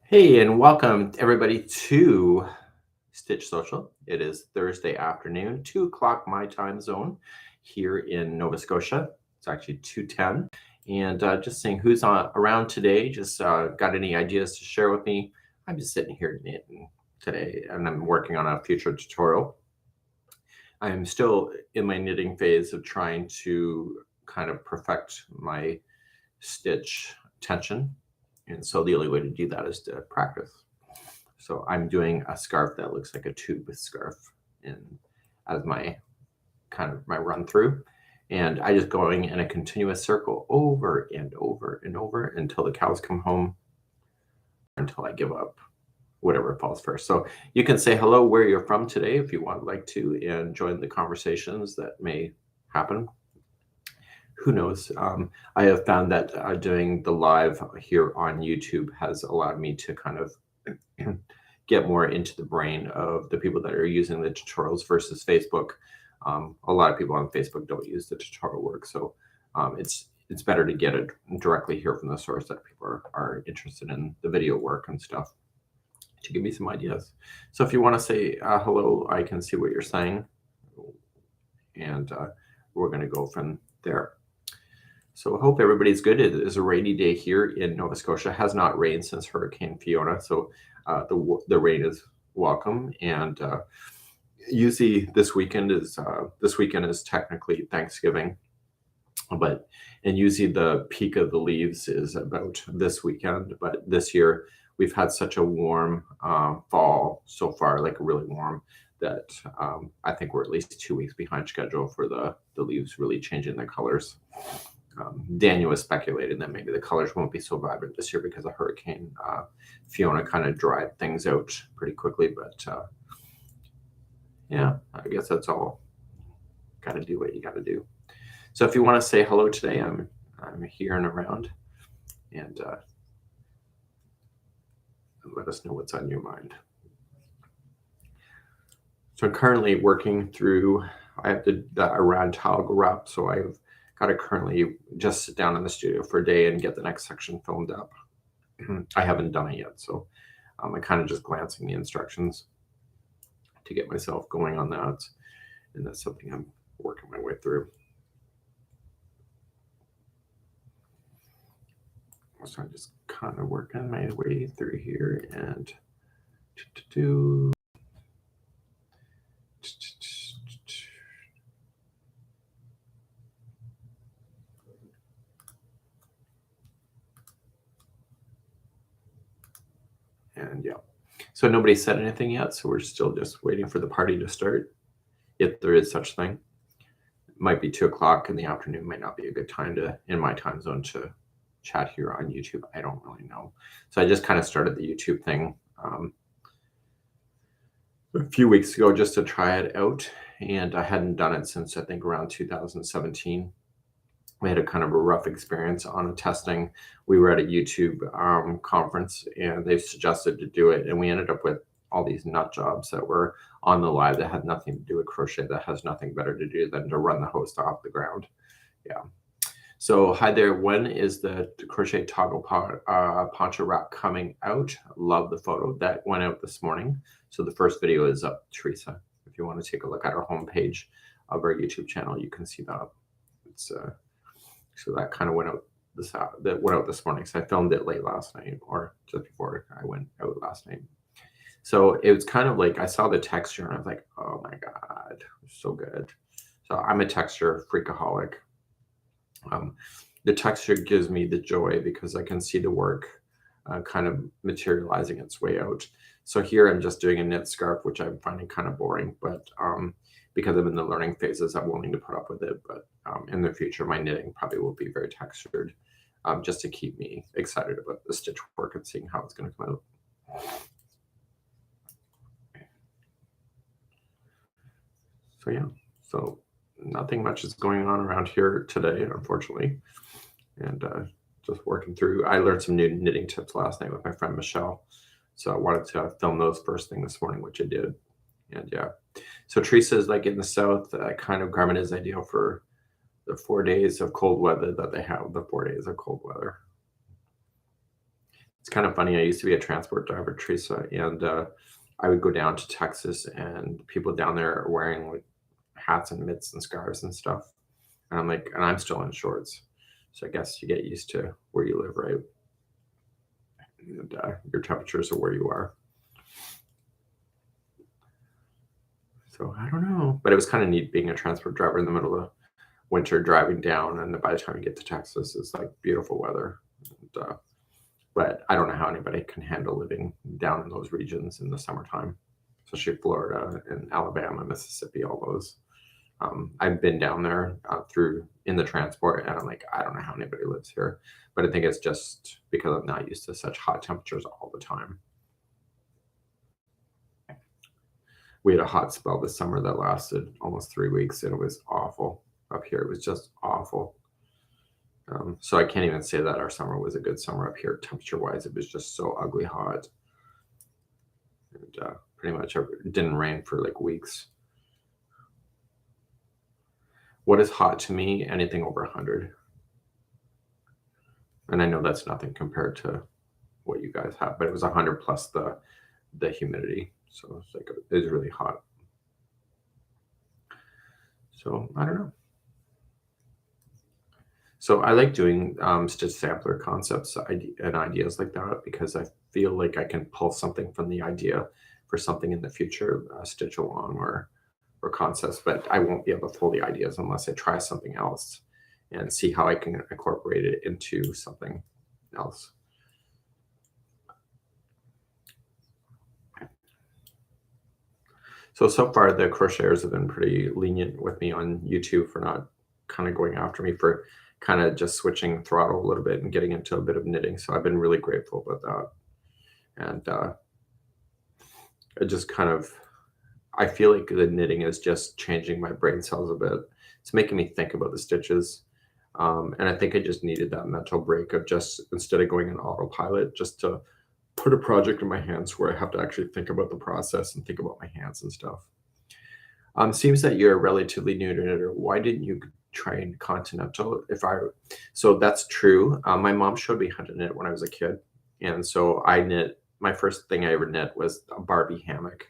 Hey, and welcome everybody to Stitch Social. It is Thursday afternoon, 2 o'clock my time zone here in Nova Scotia. It's actually 2:10. And just saying who's around today, just got any ideas to share with me. I'm just sitting here knitting today and I'm working on a future tutorial. I'm still in my knitting phase of trying to kind of perfect my stitch tension. And so the only way to do that is to practice. So I'm doing a scarf that looks like a tube scarf in as my kind of my run through. And I just going in a continuous circle over and over and over until the cows come home, until I give up, whatever falls first. So you can say hello where you're from today if you would like to and join the conversations that may happen. Who knows? I have found that doing the live here on YouTube has allowed me to kind of get more into the brain of the people that are using the tutorials versus Facebook. A lot of people on Facebook don't use the tutorial work, so it's better to get it directly here from the source that people are interested in the video work and stuff to give me some ideas. So if you want to say hello, I can see what you're saying, and we're going to go from there. So I hope everybody's good. It is a rainy day here in Nova Scotia. It has not rained since Hurricane Fiona, so the rain is welcome. And usually this weekend is technically Thanksgiving, and usually the peak of the leaves is about this weekend. But this year we've had such a warm fall so far, like really warm, that I think we're at least 2 weeks behind schedule for the leaves really changing their colors. Daniel was speculating that maybe the colors won't be so vibrant this year because of Hurricane Fiona kind of dried things out pretty quickly. But yeah, I guess that's all. Got to do what you got to do. So if you want to say hello today, I'm here and around, and let us know what's on your mind. So I'm currently working through. I have the Iran tile go wrap, so I've got to currently just sit down in the studio for a day and get the next section filmed up. I haven't done it yet, so I'm kind of just glancing the instructions to get myself going on that, and that's something I'm working my way through. So I'm just kind of working my way through here and do. And yeah, so nobody said anything yet, so we're still just waiting for the party to start, if there is such thing. It might be 2 o'clock in the afternoon, might not be a good time to, in my time zone, to chat here on YouTube. I don't really know. So I just kind of started the YouTube thing a few weeks ago just to try it out, and I hadn't done it since I think around 2017. We had a kind of a rough experience on testing. We were at a YouTube conference and they suggested to do it, and we ended up with all these nut jobs that were on the live that had nothing to do with crochet, that has nothing better to do than to run the host off the ground. Yeah. So hi there. When is the crochet toggle poncho wrap coming out? Love the photo that went out this morning. So the first video is up, Teresa. If you want to take a look at our homepage of our YouTube channel, you can see that. It's so that kind of went out this morning. So I filmed it late last night, or just before I went out last night. So it was kind of like I saw the texture and I was like, oh my God, so good. So I'm a texture freakaholic. The texture gives me the joy because I can see the work kind of materializing its way out. So here I'm just doing a knit scarf, which I'm finding kind of boring, but because I'm in the learning phases, I'm willing to put up with it. But in the future, my knitting probably will be very textured, just to keep me excited about the stitch work and seeing how it's going to come out. So yeah, so nothing much is going on around here today, unfortunately, and just working through. I learned some new knitting tips last night with my friend Michelle, so I wanted to film those first thing this morning, which I did. And yeah, so Teresa is like in the south. Kind of garment is ideal for the 4 days of cold weather that they have. The 4 days of cold weather. It's It's kind of funny. I used to be a transport driver, Teresa, and I would go down to Texas, and people down there are wearing like hats and mitts and scarves and stuff. And I'm like, and I'm still in shorts. So I guess you get used to where you live, right? And your temperatures are where you are. So I don't know, but it was kind of neat being a transport driver in the middle of winter, driving down, and by the time you get to Texas, it's like beautiful weather. And, but I don't know how anybody can handle living down in those regions in the summertime, especially Florida and Alabama, Mississippi, all those. I've been down there through in the transport, and I'm like, I don't know how anybody lives here, but I think it's just because I'm not used to such hot temperatures all the time. We had a hot spell this summer that lasted almost 3 weeks, and it was awful up here. It was just awful. So I can't even say that our summer was a good summer up here, temperature-wise. It was just so ugly hot. And pretty much it didn't rain for like weeks. What is hot to me? Anything over 100. And I know that's nothing compared to what you guys have, but it was 100 plus the humidity. So it's like it was really hot. So I don't know. So I like doing stitch sampler concepts and ideas like that because I feel like I can pull something from the idea for something in the future, stitch along or concepts, but I won't be able to pull the ideas unless I try something else and see how I can incorporate it into something else. So far the crocheters have been pretty lenient with me on YouTube for not kind of going after me for kind of just switching throttle a little bit and getting into a bit of knitting. So I've been really grateful about that. And it just kind of, I feel like the knitting is just changing my brain cells a bit. It's making me think about the stitches. And I think I just needed that mental break of just, instead of going in autopilot, just to put a project in my hands where I have to actually think about the process and think about my hands and stuff. Seems that you're relatively new to knitter. Why didn't you try continental? So that's true. My mom showed me how to knit when I was a kid, and so I knit. My first thing I ever knit was a Barbie hammock,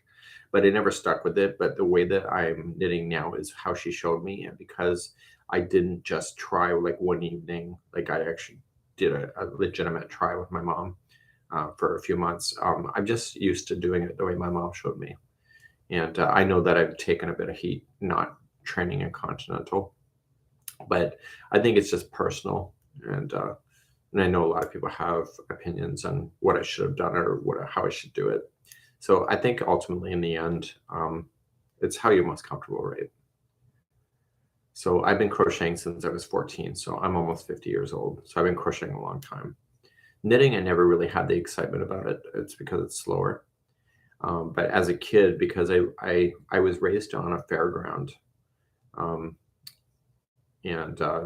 but I never stuck with it. But the way that I'm knitting now is how she showed me, and because I didn't just try like one evening, like I actually did a legitimate try with my mom for a few months. I'm just used to doing it the way my mom showed me. And I know that I've taken a bit of heat not training in continental, but I think it's just personal. And I know a lot of people have opinions on what I should have done or how I should do it. So I think ultimately in the end, it's how you're most comfortable, right? So I've been crocheting since I was 14, so I'm almost 50 years old. So I've been crocheting a long time. Knitting, I never really had the excitement about it. It's because it's slower. But as a kid, because I was raised on a fairground,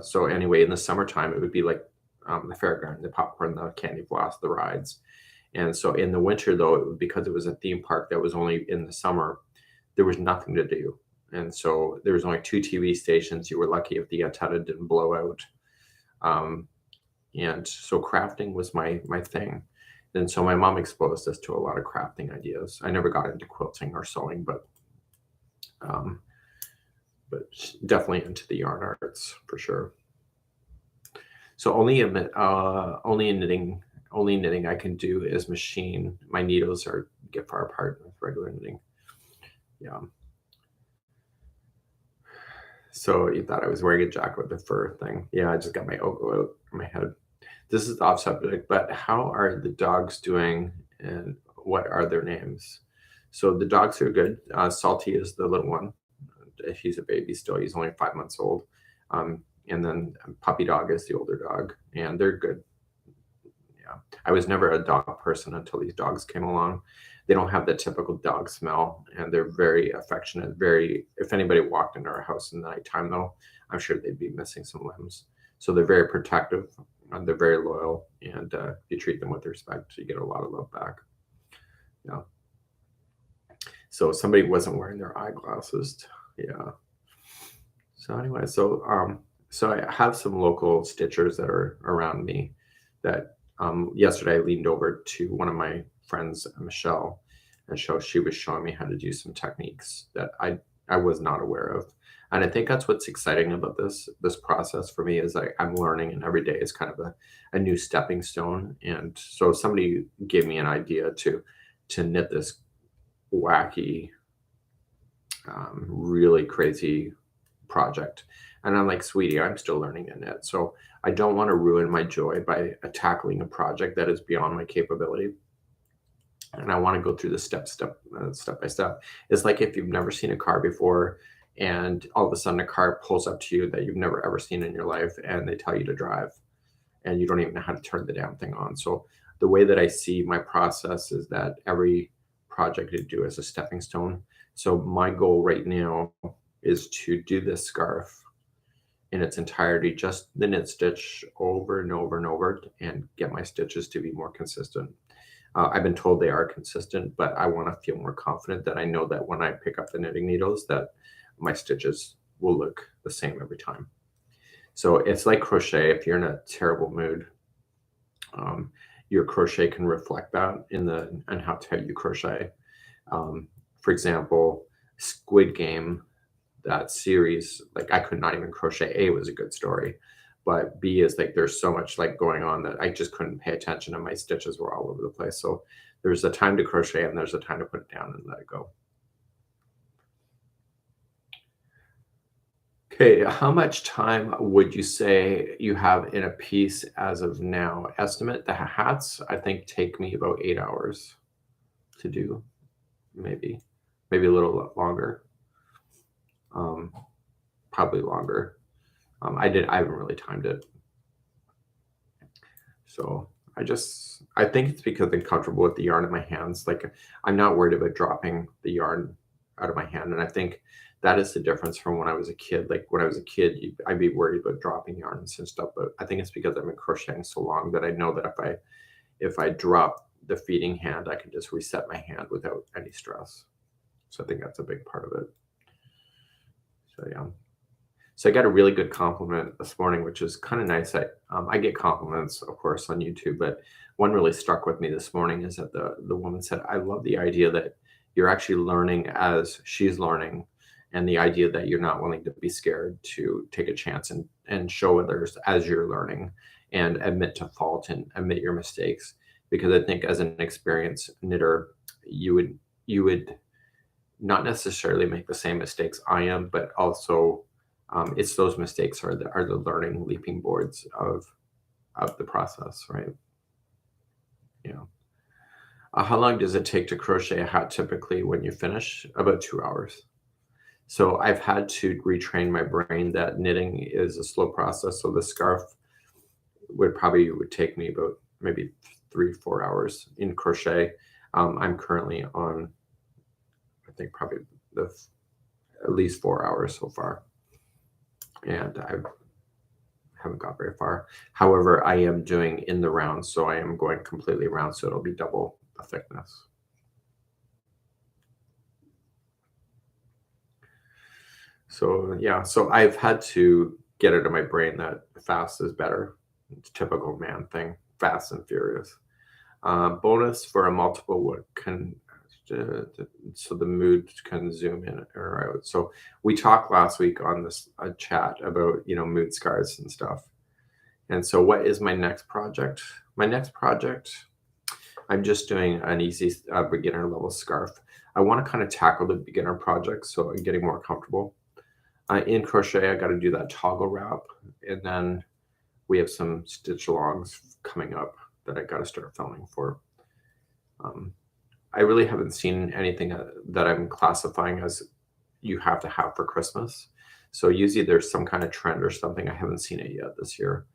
so anyway, in the summertime it would be like the fairground, the popcorn, the candy floss, the rides, and so in the winter though, because it was a theme park that was only in the summer, there was nothing to do, and so there was only 2 TV stations. You were lucky if the antenna didn't blow out, and so crafting was my thing. And so my mom exposed us to a lot of crafting ideas. I never got into quilting or sewing, but definitely into the yarn arts for sure. So only in knitting I can do is machine. My needles get far apart with regular knitting. Yeah. So you thought I was wearing a jacket with the fur thing. Yeah, I just got my ogo out of my head. This is off subject, but how are the dogs doing and what are their names? So the dogs are good. Salty is the little one. He's a baby still. He's only 5 months old. And then Puppy Dog is the older dog, and they're good. Yeah. I was never a dog person until these dogs came along. They don't have the typical dog smell, and they're very affectionate. If anybody walked into our house in the nighttime, though, I'm sure they'd be missing some limbs. So they're very protective. They're very loyal, and if you treat them with respect, you get a lot of love back. Yeah. So somebody wasn't wearing their eyeglasses. Yeah. So anyway, so I have some local stitchers that are around me that Yesterday I leaned over to one of my friends, Michelle, and she was showing me how to do some techniques that I was not aware of. And I think that's what's exciting about this process for me is I'm learning, and every day is kind of a new stepping stone. And so somebody gave me an idea to knit this wacky, really crazy project. And I'm like, sweetie, I'm still learning to knit. So I don't want to ruin my joy by tackling a project that is beyond my capability. And I want to go through the step by step. It's like if you've never seen a car before, and all of a sudden a car pulls up to you that you've never ever seen in your life, and they tell you to drive, and you don't even know how to turn the damn thing on. So the way that I see my process is that every project I do is a stepping stone. So my goal right now is to do this scarf in its entirety, just the knit stitch over and over and over, and get my stitches to be more consistent. I've been told they are consistent, but I want to feel more confident that I know that when I pick up the knitting needles, that my stitches will look the same every time. So it's like crochet. If you're in a terrible mood, your crochet can reflect that and how tight you crochet. For example, Squid Game, that series, like I could not even crochet. A was a good story, but B is like there's so much like going on that I just couldn't pay attention, and my stitches were all over the place. So there's a time to crochet and there's a time to put it down and let it go. Okay, how much time would you say you have in a piece as of now? Estimate the hats, I think, take me about 8 hours to do, maybe, maybe a little longer, um, probably longer. I haven't really timed it. So I think it's because I'm comfortable with the yarn in my hands. Like I'm not worried about dropping the yarn out of my hand. And I think that is the difference from when I was a kid. Like when I was a kid, I'd be worried about dropping yarns and stuff. But I think it's because I've been crocheting so long that I know that if I drop the feeding hand, I can just reset my hand without any stress. So I think that's a big part of it. So yeah. So I got a really good compliment this morning, which is kind of nice. I get compliments, of course, on YouTube, but one really struck with me this morning is that the woman said, "I love the idea that you're actually learning as she's learning, and the idea that you're not willing to be scared to take a chance and show others as you're learning, and admit to fault and admit your mistakes." Because I think as an experienced knitter, you would not necessarily make the same mistakes I am, but also it's those mistakes are the learning leaping boards of the process, right? Yeah. How long does it take to crochet a hat typically when you finish? About 2 hours. So I've had to retrain my brain that knitting is a slow process. So the scarf would take me about maybe 3 4 hours in crochet. I'm currently on, I think probably the at least 4 hours so far, and I haven't got very far. However, I am doing in the round, so I am going completely round, so it'll be double the thickness. So yeah, so I've had to get it in my brain that fast is better. It's a typical man thing, fast and furious. Bonus for a multiple wood can so the mood can zoom in or out. So we talked last week on this chat about mood scars and stuff. And so what is my next project? My next project, I'm just doing an easy beginner level scarf. I want to kind of tackle the beginner project, so I'm getting more comfortable. In crochet, I got to do that toggle wrap, and then we have some stitch alongs coming up that I got to start filming for. I really haven't seen anything that I'm classifying as you have to have for Christmas. So usually there's some kind of trend or something. I haven't seen it yet this year.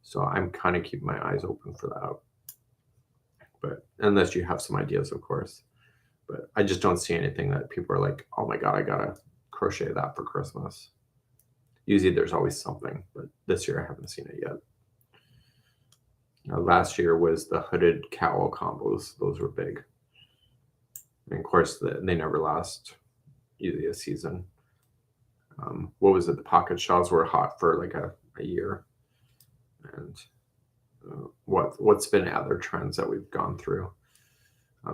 So I'm kind of keeping my eyes open for that. But unless you have some ideas, of course. But I just don't see anything that people are like, oh my God, I gotta crochet that for Christmas. Usually there's always something, but this year I haven't seen it yet. Last year was the hooded cowl combos. Those were big. And of course, they never last usually a season. What was it? The pocket shells were hot for like a year. And what's been other trends that we've gone through.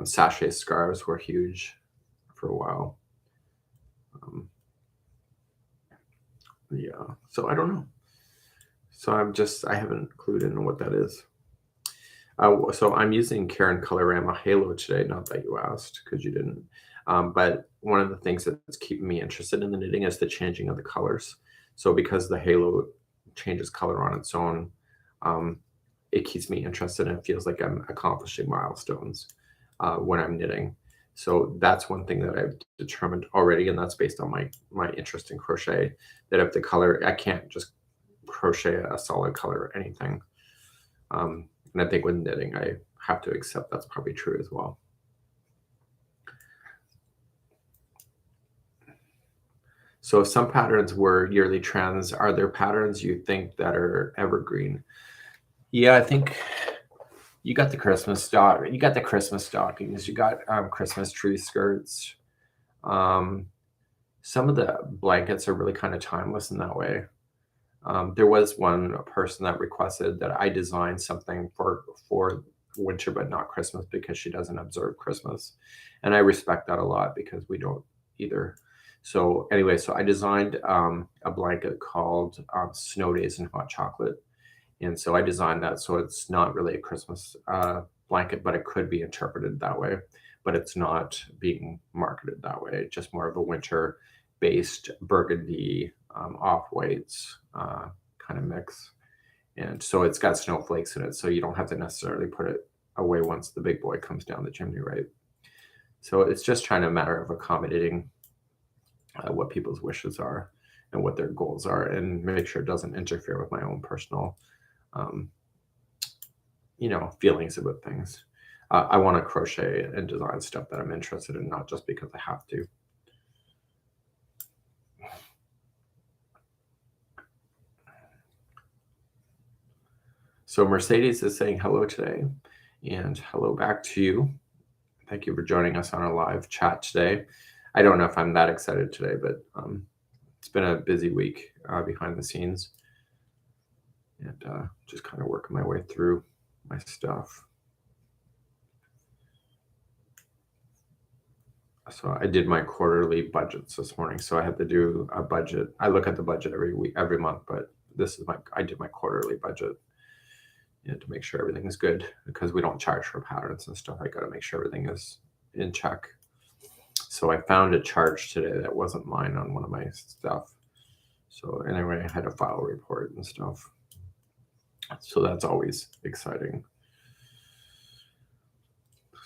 Sachet scarves were huge for a while. Yeah, so I don't know. So I haven't clued in on what that is. So I'm using Karen Colorama Halo today. Not that you asked, because you didn't. But one of the things that's keeping me interested in the knitting is the changing of the colors. So because the Halo changes color on its own, um, it keeps me interested and it feels like I'm accomplishing milestones when I'm knitting. So that's one thing that I've determined already, and that's based on my interest in crochet. That if the color, I can't just crochet a solid color or anything. And I think with knitting, I have to accept that's probably true as well. So some patterns were yearly trends. Are there patterns you think that are evergreen? Yeah, I think you got the Christmas stockings, you got Christmas tree skirts. Some of the blankets are really kind of timeless in that way. There was one person that requested that I design something for winter, but not Christmas, because she doesn't observe Christmas, and I respect that a lot because we don't either. So anyway, so I designed a blanket called Snow Days and Hot Chocolate, and so I designed that so it's not really a Christmas blanket, but it could be interpreted that way. But it's not being marketed that way. Just more of a winter-based burgundy off-whites kind of mix. And so it's got snowflakes in it, so you don't have to necessarily put it away once the big boy comes down the chimney, right? So it's just trying to matter of accommodating what people's wishes are and what their goals are, and make sure it doesn't interfere with my own personal, feelings about things. I want to crochet and design stuff that I'm interested in, not just because I have to. So Mercedes is saying hello today, and hello back to you. Thank you for joining us on our live chat today. I don't know if I'm that excited today, but it's been a busy week behind the scenes, and just kind of working my way through my stuff. So I did my quarterly budgets this morning. So I had to do a budget. I look at the budget every week, every month, but I did my quarterly budget, to make sure everything is good, because we don't charge for patterns and stuff. I got to make sure everything is in check. So I found a charge today that wasn't mine on one of my stuff. So anyway, I had a file report and stuff. So that's always exciting.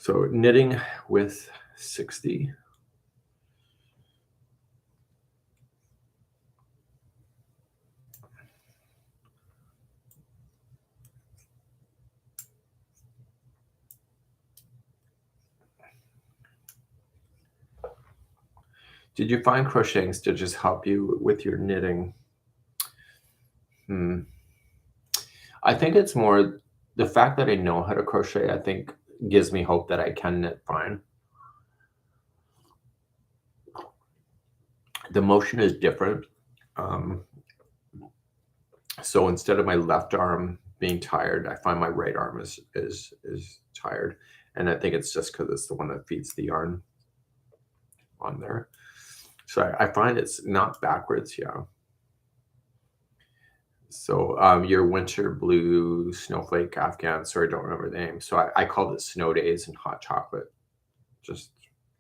So knitting with 60. Did you find crocheting stitches help you with your knitting? I think it's more the fact that I know how to crochet, I think, gives me hope that I can knit fine. The motion is different. So instead of my left arm being tired, I find my right arm is tired. And I think it's just because it's the one that feeds the yarn on there. So I find it's not backwards, yeah. So your winter blue snowflake Afghan, sorry, I don't remember the name. So I called it Snow Days and Hot Chocolate, just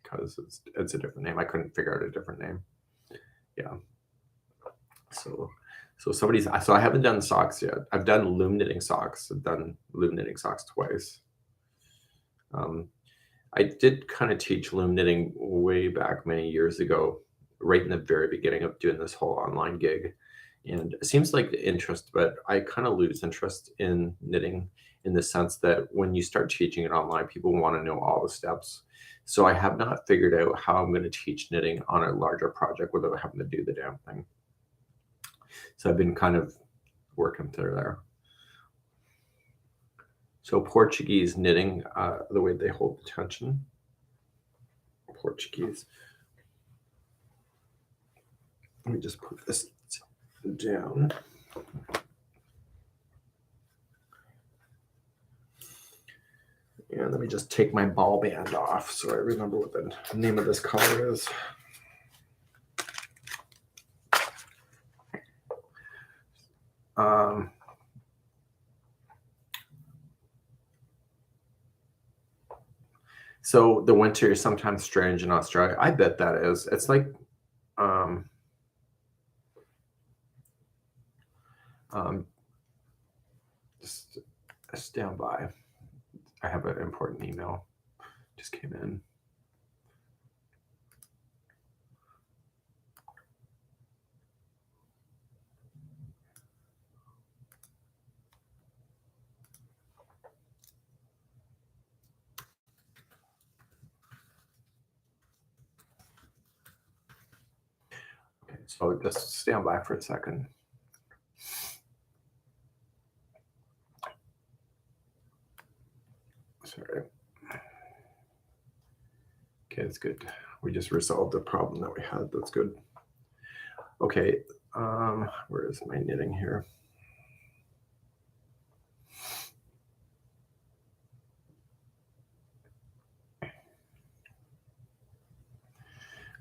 because it's a different name. I couldn't figure out a different name. Yeah. So I haven't done socks yet. I've done loom knitting socks. I've done loom knitting socks twice. I did kind of teach loom knitting way back many years ago, right in the very beginning of doing this whole online gig. And it seems like the interest, but I kind of lose interest in knitting in the sense that when you start teaching it online, people want to know all the steps. So I have not figured out how I'm going to teach knitting on a larger project without having to do the damn thing. So I've been kind of working through there. So Portuguese knitting, the way they hold the tension. Portuguese. Let me just put this down. And let me just take my ball band off so I remember what the name of this color is. So the winter is sometimes strange in Australia. I bet that is. It's like just stand by. I have an important email. Just came in. Okay, so just stand by for a second. Sorry. Okay, that's good. We just resolved the problem that we had. That's good. Okay, where is my knitting here?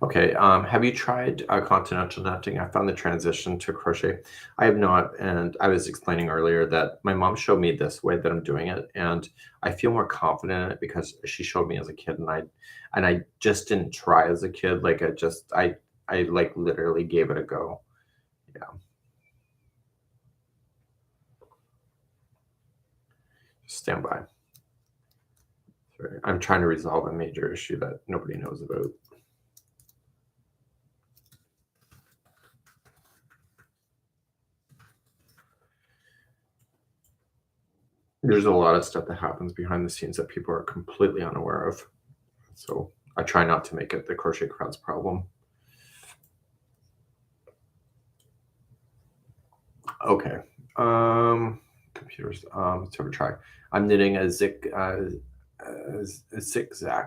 Okay, have you tried continental knitting? I found the transition to crochet. I have not, and I was explaining earlier that my mom showed me this way that I'm doing it, and I feel more confident in it because she showed me as a kid, and I just didn't try as a kid. Like I like literally gave it a go. Yeah. Just stand by. Sorry. I'm trying to resolve a major issue that nobody knows about. There's a lot of stuff that happens behind the scenes that people are completely unaware of. So I try not to make it the crochet crowd's problem. Okay. Computers. Let's have a try. I'm knitting a zigzag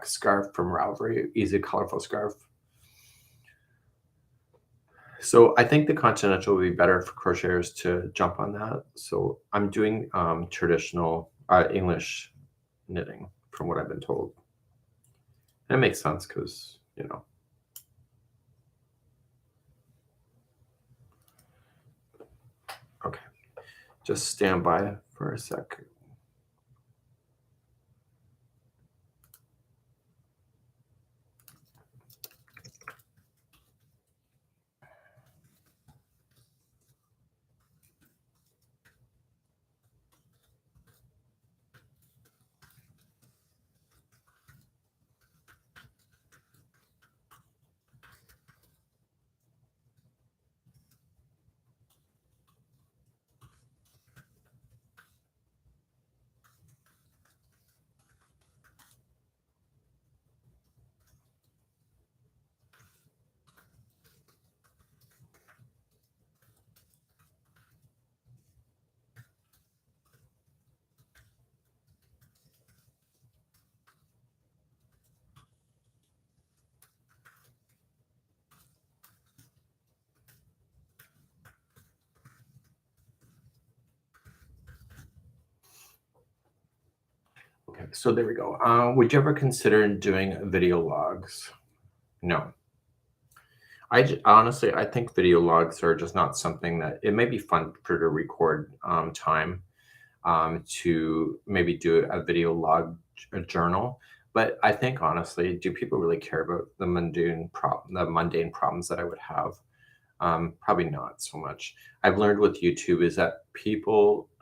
scarf from Ravelry, easy colorful scarf. So I think the continental would be better for crocheters to jump on that. So I'm doing traditional English knitting from what I've been told. And it makes sense because, you know. Okay. Just stand by for a sec. Okay, so there we go. Would you ever consider doing video logs? No. Honestly, I think video logs are just not something that it may be fun for to record time to maybe do a video log a journal. But I think honestly, do people really care about the mundane problems that I would have? Probably not so much. I've learned with YouTube is that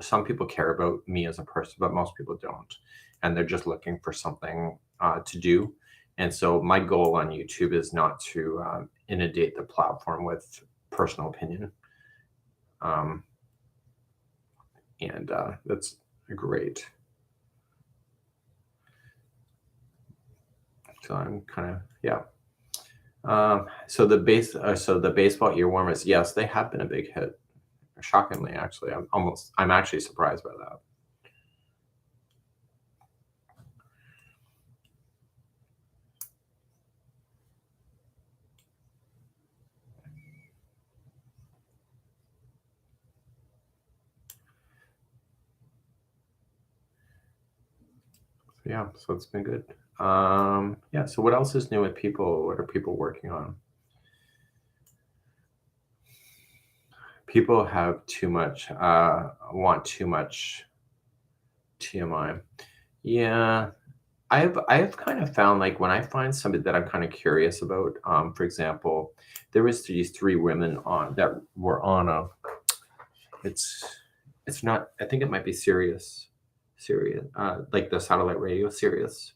some people care about me as a person, but most people don't, and they're just looking for something to do. And so my goal on YouTube is not to inundate the platform with personal opinion, and that's great. So I'm kind of yeah. So the baseball earworm yes, they have been a big hit. Shockingly, actually, I'm actually surprised by that. Yeah, so it's been good. Yeah, so what else is new with people? What are people working on? People have too much, want too much TMI. Yeah, I've kind of found like when I find somebody that I'm kind of curious about, for example, there was these three women on that were on a it's it's not I think it might be Sirius, like the satellite radio Sirius.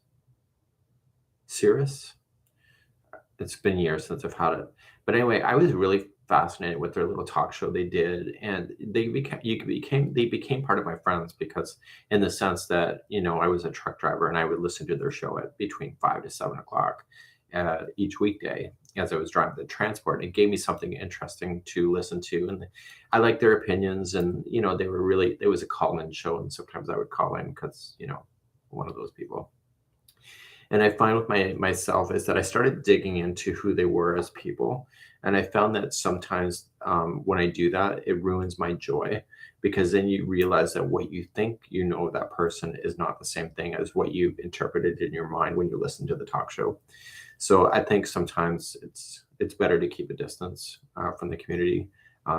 It's been years since I've had it. But anyway, I was really fascinated with their little talk show they did, and they became part of my friends because in the sense that I was a truck driver and I would listen to their show at between 5 to 7 o'clock each weekday as I was driving the transport. It gave me something interesting to listen to, and I liked their opinions. And they were really it was a call-in show, and sometimes I would call in because one of those people. And I find with myself is that I started digging into who they were as people, and I found that sometimes when I do that, it ruins my joy because then you realize that what you think of that person is not the same thing as what you've interpreted in your mind when you listen to the talk show. So I think sometimes it's better to keep a distance from the community,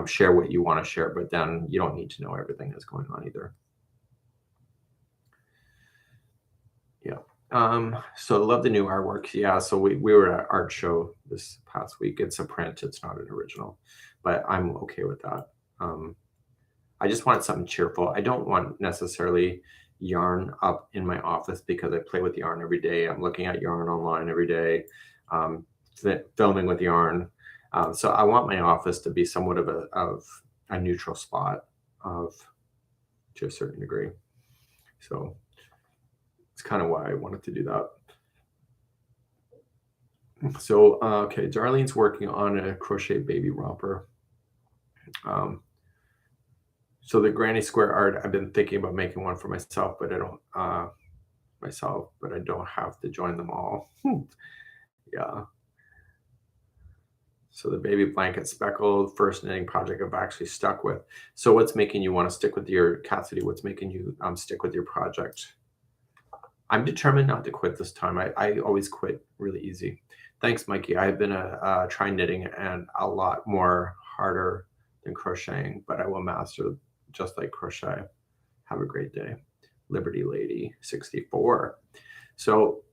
share what you want to share, but then you don't need to know everything that's going on either. Yeah. So I love the new artwork. Yeah, so we were at art show this past week. It's a print, it's not an original, but I'm okay with that. Um, I just wanted something cheerful. I don't want necessarily yarn up in my office because I play with yarn every day. I'm looking at yarn online every day, um, filming with yarn. So I want my office to be somewhat of a neutral spot of to a certain degree. So it's kind of why I wanted to do that. So, okay, Darlene's working on a crochet baby romper. Um, so the granny square art, I've been thinking about making one for myself, but I don't have to join them all. Yeah. So the baby blanket speckled first knitting project I've actually stuck with. So what's making you want to stick with your Cassidy? What's making you stick with your project? I'm determined not to quit this time. I always quit really easy. Thanks, Mikey. I've been trying knitting and a lot more harder than crocheting, but I will master just like crochet. Have a great day. Liberty Lady 64. So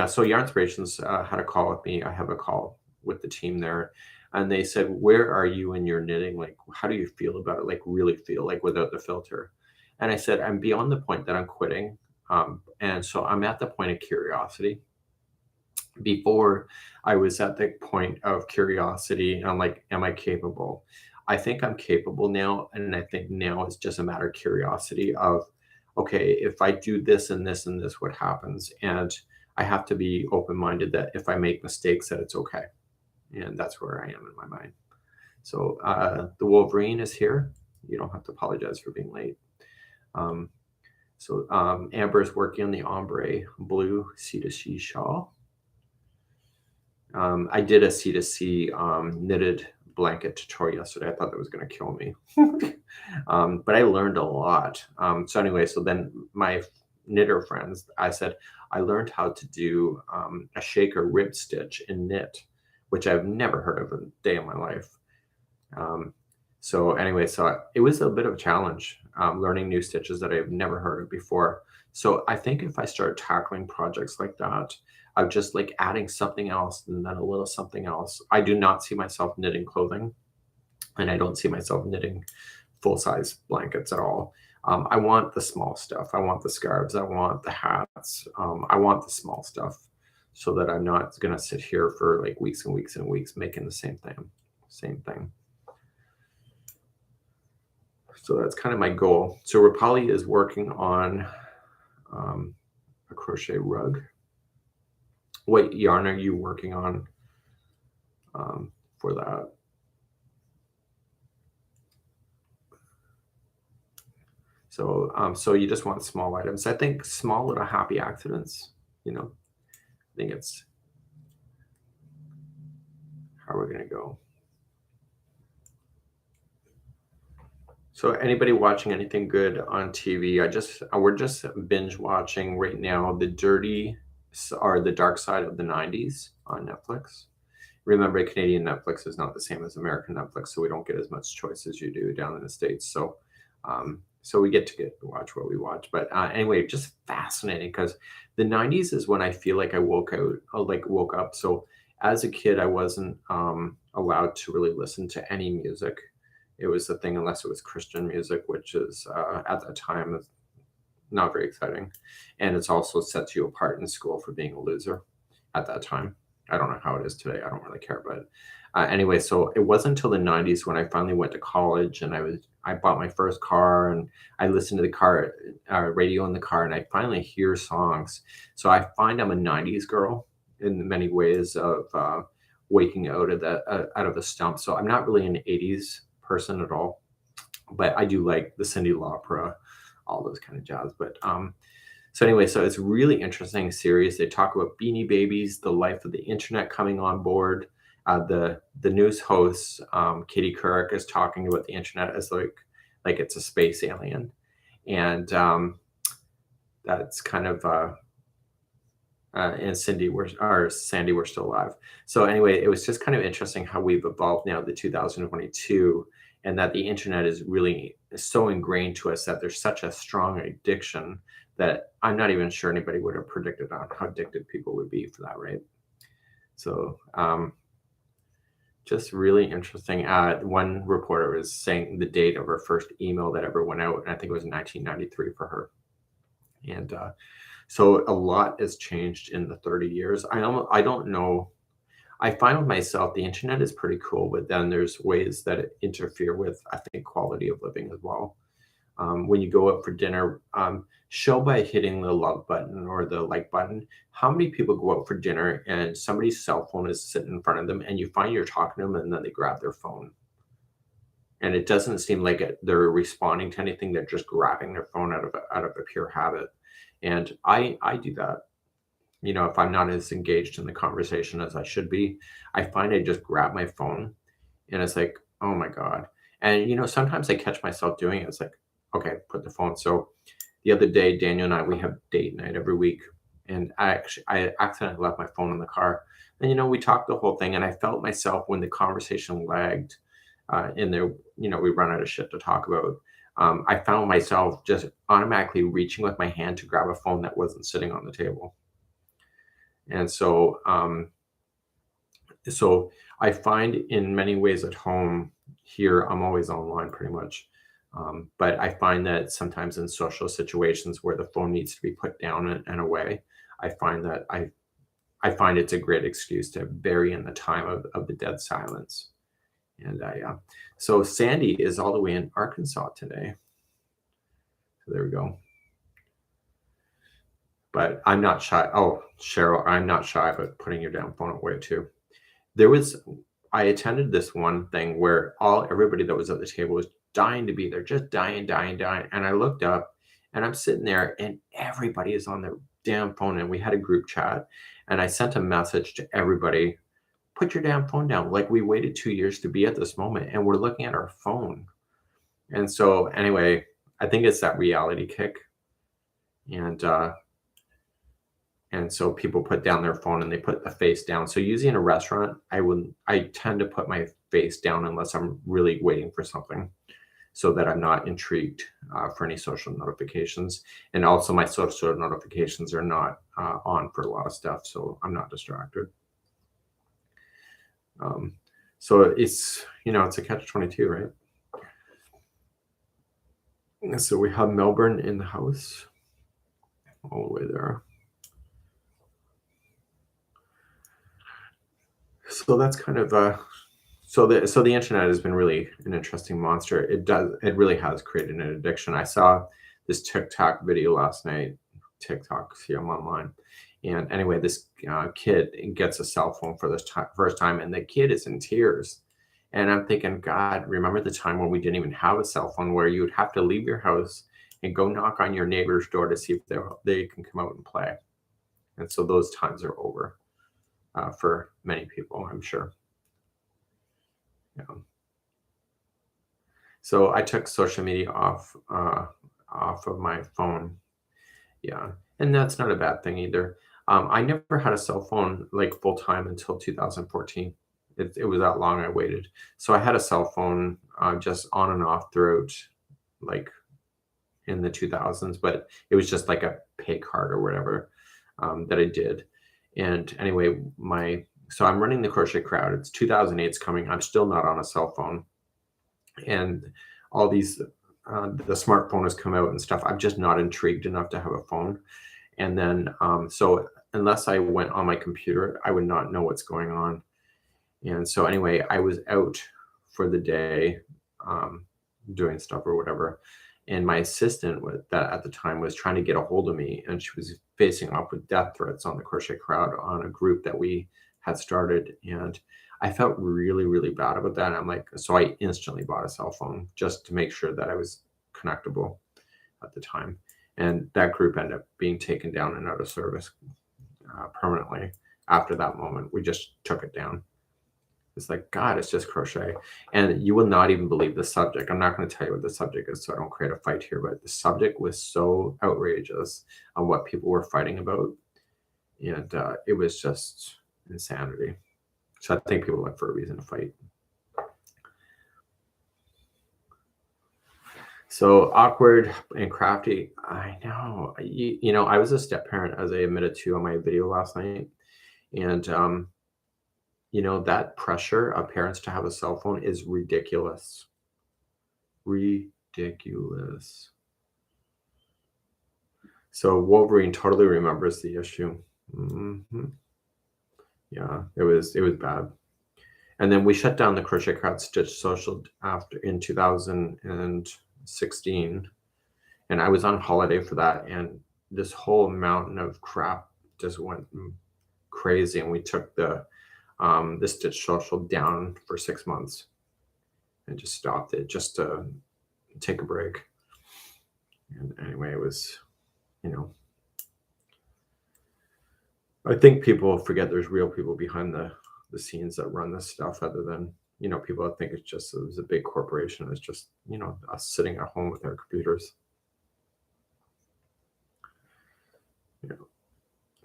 so Yarn Inspirations had a call with me. I have a call with the team there, and they said, "Where are you in your knitting? Like, how do you feel about it? Like, really feel like without the filter?" And I said, "I'm beyond the point that I'm quitting, and so I'm at the point of curiosity. Before, I was at the point of curiosity, and I'm like, am I capable? I think I'm capable now, and I think now it's just a matter of curiosity of, okay, if I do this and this and this, what happens? And I have to be open-minded that if I make mistakes, that it's okay. And that's where I am in my mind. So the Wolverine is here. You don't have to apologize for being late. Um, Amber is working on the ombre blue C2C shawl. I did a C2C knitted blanket tutorial yesterday. I thought that was going to kill me. But I learned a lot. So anyway, so then my knitter friends, I said, I learned how to do a shaker rib stitch in knit, which I've never heard of a day in my life. So anyway, so it was a bit of a challenge learning new stitches that I've never heard of before. So I think if I start tackling projects like that, of just like adding something else and then a little something else. I do not see myself knitting clothing, and I don't see myself knitting full-size blankets at all. I want the small stuff. I want the scarves. I want the hats. I want the small stuff so that I'm not going to sit here for like weeks and weeks and weeks making the same thing. Same thing. So that's kind of my goal. So Rapali is working on a crochet rug. What yarn are you working on for that? So you just want small items. I think small little happy accidents, I think it's how we're going to go. So anybody watching anything good on TV? We're just binge watching right now or the Dark Side of the 90s on Netflix. Remember, Canadian Netflix is not the same as American Netflix, so we don't get as much choice as you do down in the States. So we get to watch what we watch. But anyway, just fascinating because the 90s is when I feel like woke up. So as a kid, I wasn't allowed to really listen to any music. It was the thing unless it was Christian music, which is at that time not very exciting. And it's also sets you apart in school for being a loser at that time. I don't know how it is today. I don't really care. But anyway, so it wasn't until the 90s when I finally went to college and I bought my first car and I listened to the car radio in the car and I finally hear songs. So I find I'm a 90s girl in many ways of waking out of the stump. So I'm not really an 80s person at all, but I do like the Cyndi Lauper, all those kind of jazz. But so anyway, so it's really interesting series. They talk about Beanie Babies, the life of the internet coming on board. The news host Katie Couric is talking about the internet as like it's a space alien, and that's kind of and Sandy were still alive. So anyway, it was just kind of interesting how we've evolved now to 2022, and that the internet is really so ingrained to us that there's such a strong addiction that I'm not even sure anybody would have predicted on how addicted people would be for that, right? So just really interesting. One reporter was saying the date of her first email that ever went out, and I think it was 1993 for her. And so a lot has changed in the 30 years. I don't know. I find with myself the internet is pretty cool, but then there's ways that it interfere with, I think, quality of living as well. When you go out for dinner, show by hitting the love button or the like button. How many people go out for dinner and somebody's cell phone is sitting in front of them and you find you're talking to them and then they grab their phone? And it doesn't seem like they're responding to anything. They're just grabbing their phone out of a pure habit. And I do that. You know, if I'm not as engaged in the conversation as I should be, I find I just grab my phone and it's like, oh my God. And, you know, sometimes I catch myself doing it. It's like, okay, put the phone. So the other day, Daniel and I, we have date night every week. And I accidentally left my phone in the car. And, you know, we talked the whole thing. And I felt myself when the conversation lagged in there, you know, we run out of shit to talk about. I found myself just automatically reaching with my hand to grab a phone that wasn't sitting on the table. And so I find in many ways at home here, I'm always online pretty much. But I find that sometimes in social situations where the phone needs to be put down and away, I find that I find it's a great excuse to bury in the time of the dead silence. And so Sandy is all the way in Arkansas today. So there we go. But I'm not shy. Oh, Cheryl, I'm not shy about putting your damn phone away too. I attended this one thing where everybody that was at the table was dying to be there, just dying. And I looked up and I'm sitting there and everybody is on their damn phone. And we had a group chat and I sent a message to everybody, put your damn phone down. Like we waited 2 years to be at this moment and we're looking at our phone. And so anyway, I think it's that reality kick. And so people put down their phone and they put the face down. So usually in a restaurant, I tend to put my face down unless I'm really waiting for something so that I'm not intrigued for any social notifications. And also my social notifications are not on for a lot of stuff. So I'm not distracted. So it's, you know, it's a catch-22, right? And so we have Melbourne in the house all the way there. So that's kind of so the internet has been really an interesting monster. It really has created an addiction. I saw this TikTok video last night. TikTok, see, I'm online. And anyway, this kid gets a cell phone for this first time, and the kid is in tears. And I'm thinking, God, remember the time when we didn't even have a cell phone, where you would have to leave your house and go knock on your neighbor's door to see if they can come out and play. And so those times are over for many people, I'm sure. Yeah. So I took social media off of my phone. Yeah, and that's not a bad thing either. I never had a cell phone like full time until 2014. It was that long I waited. So I had a cell phone just on and off throughout, like in the 2000s, but it was just like a pay card or whatever that I did. And anyway, so I'm running the Crochet Crowd. It's 2008's coming. I'm still not on a cell phone, and all these the smartphone has come out and stuff. I'm just not intrigued enough to have a phone. And then so unless I went on my computer, I would not know what's going on. And so anyway, I was out for the day um, doing stuff or whatever. And my assistant that at the time was trying to get a hold of me, and she was facing off with death threats on the Crochet Crowd on a group that we had started. And I felt really, really bad about that. And I'm like, so I instantly bought a cell phone just to make sure that I was connectable at the time. And that group ended up being taken down and out of service permanently after that moment. We just took it down. It's like, God, it's just crochet. And you will not even believe the subject. I'm not going to tell you what the subject is so I don't create a fight here, but the subject was so outrageous on what people were fighting about. And it was just insanity. So I think people look for a reason to fight. So awkward and crafty. I know. You know, I was a step parent, as I admitted to on my video last night. And, you know, that pressure of parents to have a cell phone is ridiculous. Ridiculous. So Wolverine totally remembers the issue. Yeah, it was bad. And then we shut down the Crochet Crowd Stitch Social after in 2016, and I was on holiday for that, and this whole mountain of crap just went crazy, and we took the Stitch Social down for 6 months and just stopped it just to take a break. And anyway, it was, you know, I think people forget there's real people behind the scenes that run this stuff, other than, you know, people that think it's just it was a big corporation. It's just, you know, us sitting at home with our computers. You know.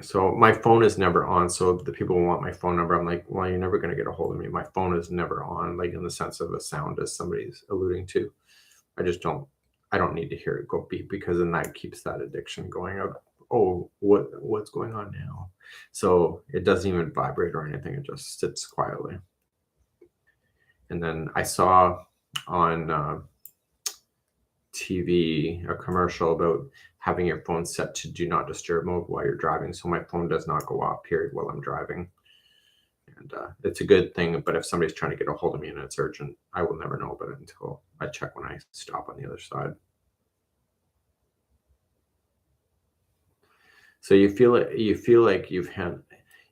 So my phone is never on. So if the people want my phone number, I'm like, well, you're never going to get a hold of me. My phone is never on, like in the sense of a sound, as somebody's alluding to. I don't need to hear it go beep, because then that keeps that addiction going of, oh, what's going on now? So it doesn't even vibrate or anything. It just sits quietly. And then I saw on TV a commercial about having your phone set to do not disturb mode while you're driving. So my phone does not go off, period, while I'm driving. And it's a good thing. But if somebody's trying to get a hold of me and it's urgent, I will never know about it until I check when I stop on the other side. So you feel like you've had,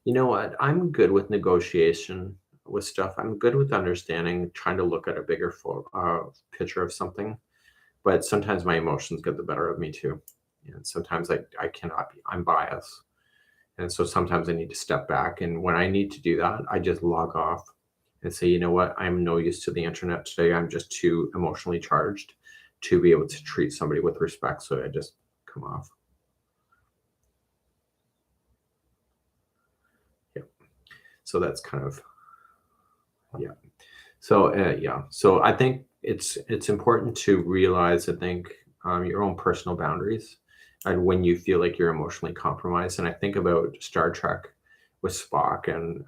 you know what? I'm good with negotiation with stuff. I'm good with understanding, trying to look at a bigger picture of something. But sometimes my emotions get the better of me too. And sometimes I cannot be, I'm biased. And so sometimes I need to step back. And when I need to do that, I just log off and say, you know what? I'm no use to the internet today. I'm just too emotionally charged to be able to treat somebody with respect. So I just come off. Yeah. So that's kind of, yeah. So yeah. So I think it's important to realize, I think, your own personal boundaries, and when you feel like you're emotionally compromised. And I think about Star Trek with Spock and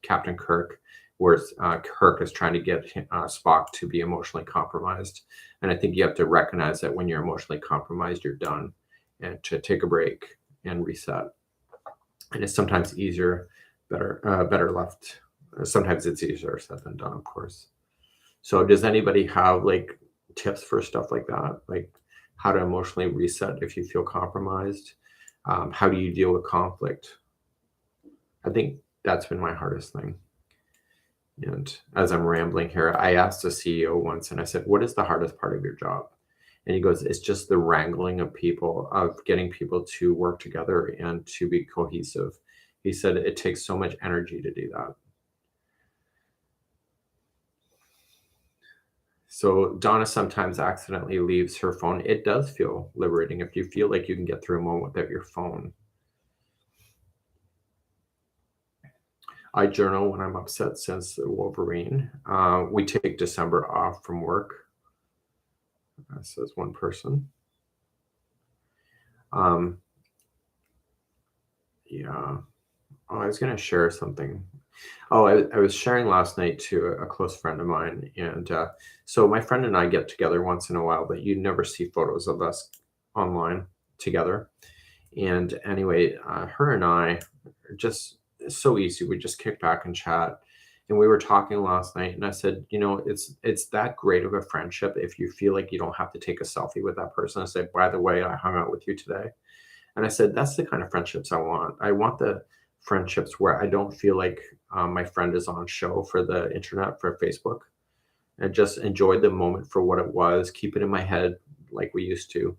Captain Kirk, where Kirk is trying to get Spock to be emotionally compromised. And I think you have to recognize that when you're emotionally compromised, you're done, and to take a break and reset. And it's sometimes easier, better left. Sometimes it's easier said than done, of course. So does anybody have like tips for stuff like that? Like how to emotionally reset if you feel compromised? How do you deal with conflict? I think that's been my hardest thing. And as I'm rambling here, I asked a CEO once and I said, what is the hardest part of your job? And he goes, it's just the wrangling of people, of getting people to work together and to be cohesive. He said it takes so much energy to do that. So Donna sometimes accidentally leaves her phone. It does feel liberating if you feel like you can get through a moment without your phone. I journal when I'm upset since the Wolverine. We take December off from work, says one person. Um, yeah. Oh, I was going to share something. Oh, I was sharing last night to a close friend of mine. And so my friend and I get together once in a while, but you never see photos of us online together. And anyway, her and I are just so easy. We just kick back and chat. And we were talking last night, and I said, it's that great of a friendship if you feel like you don't have to take a selfie with that person. I said, by the way, I hung out with you today. And I said, that's the kind of friendships I want. I want the friendships where I don't feel like my friend is on show for the internet, for Facebook, and just enjoy the moment for what it was, keep it in my head like we used to,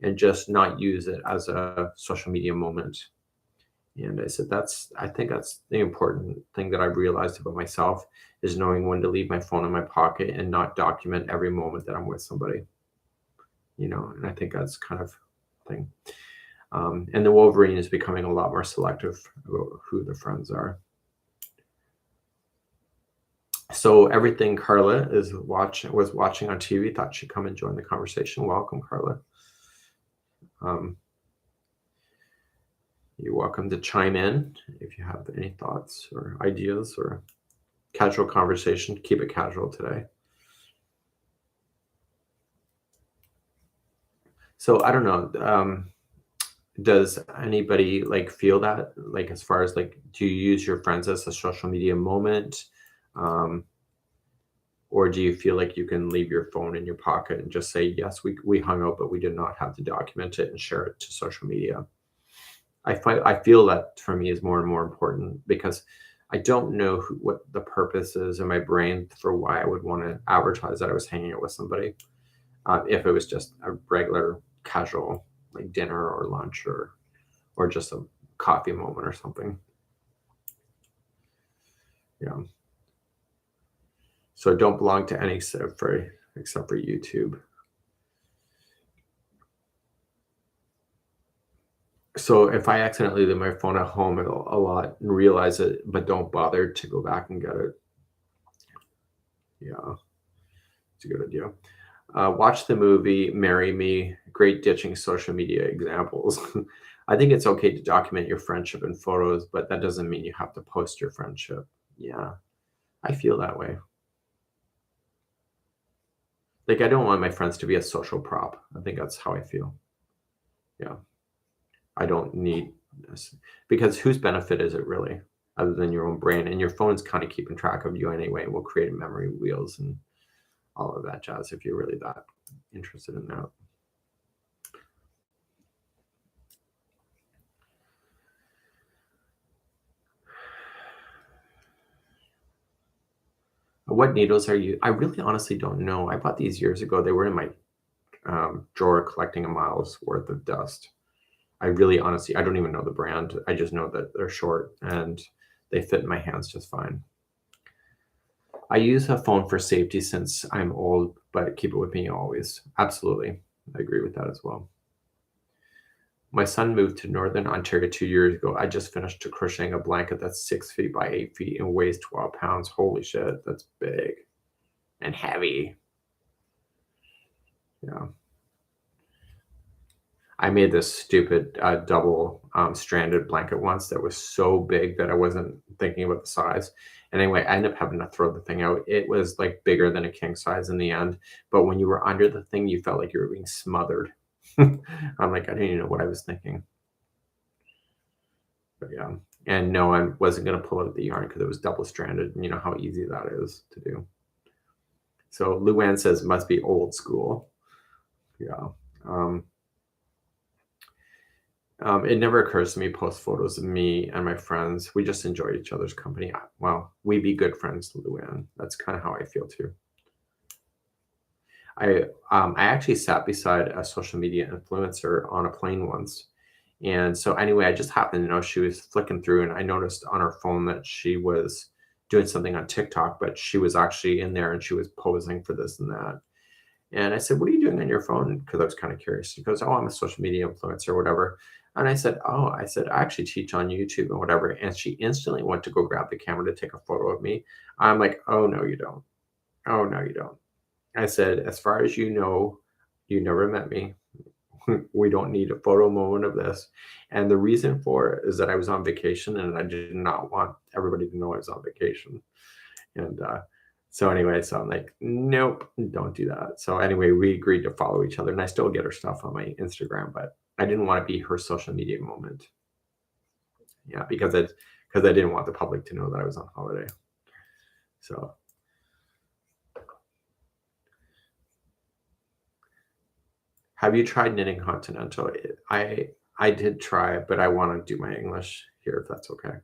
and just not use it as a social media moment. And I said, I think that's the important thing that I've realized about myself is knowing when to leave my phone in my pocket and not document every moment that I'm with somebody, and I think that's kind of thing. And the Wolverine is becoming a lot more selective about who the friends are. So everything Carla was watching on TV, thought she'd come and join the conversation. Welcome, Carla. You're welcome to chime in if you have any thoughts or ideas or casual conversation. Keep it casual today. So I don't know. Does anybody feel that as far as do you use your friends as a social media moment? Or do you feel like you can leave your phone in your pocket and just say, yes, we hung out, but we did not have to document it and share it to social media? I feel that for me is more and more important because I don't know what the purpose is in my brain for why I would want to advertise that I was hanging out with somebody. If it was just a regular casual dinner or lunch or just a coffee moment or something. Yeah. So don't belong to any except for YouTube. So if I accidentally leave my phone at home a lot and realize it, but don't bother to go back and get it. Yeah, it's a good idea. Watch the movie Marry Me. Great ditching social media examples. I think it's okay to document your friendship in photos, but that doesn't mean you have to post your friendship. Yeah, I feel that way. I don't want my friends to be a social prop. I think that's how I feel. Yeah. I don't need this because whose benefit is it really other than your own brain? And your phone's kind of keeping track of you anyway. And will create memory wheels and all of that jazz if you're really that interested in that. What needles are you? I really honestly don't know. I bought these years ago. They were in my drawer collecting a mile's worth of dust. I really honestly, I don't even know the brand. I just know that they're short and they fit in my hands just fine. I use a phone for safety since I'm old, but keep it with me always. Absolutely. I agree with that as well. My son moved to Northern Ontario 2 years ago. I just finished crocheting a blanket that's 6 feet by 8 feet and weighs 12 pounds. Holy shit, that's big and heavy. Yeah. I made this stupid double stranded blanket once that was so big that I wasn't thinking about the size. And anyway, I ended up having to throw the thing out. It was bigger than a king size in the end. But when you were under the thing, you felt like you were being smothered. I'm I didn't even know what I was thinking. But yeah. And no, I wasn't going to pull out the yarn because it was double stranded. And you know how easy that is to do. So Luann says, must be old school. Yeah. It never occurs to me post photos of me and my friends. We just enjoy each other's company. Well, we be good friends, Luann. That's kind of how I feel too. I actually sat beside a social media influencer on a plane once. And so anyway, I just happened to know she was flicking through and I noticed on her phone that she was doing something on TikTok, but she was actually in there and she was posing for this and that. And I said, "What are you doing on your phone?" Because I was kind of curious. She goes, "Oh, I'm a social media influencer or whatever." And I said, "Oh," I said, "I actually teach on YouTube and whatever." And she instantly went to go grab the camera to take a photo of me. I'm like, "Oh, no, you don't. Oh, no, you don't." I said, "As far as you know, you never met me. We don't need a photo moment of this." And the reason for it is that I was on vacation and I did not want everybody to know I was on vacation. And so anyway, so I'm like, nope, don't do that. So anyway, we agreed to follow each other, and I still get her stuff on my Instagram, but I didn't want to be her social media moment. Yeah, because I didn't want the public to know that I was on holiday. So have you tried knitting continental? I did try it, but I want to do my English here if that's okay.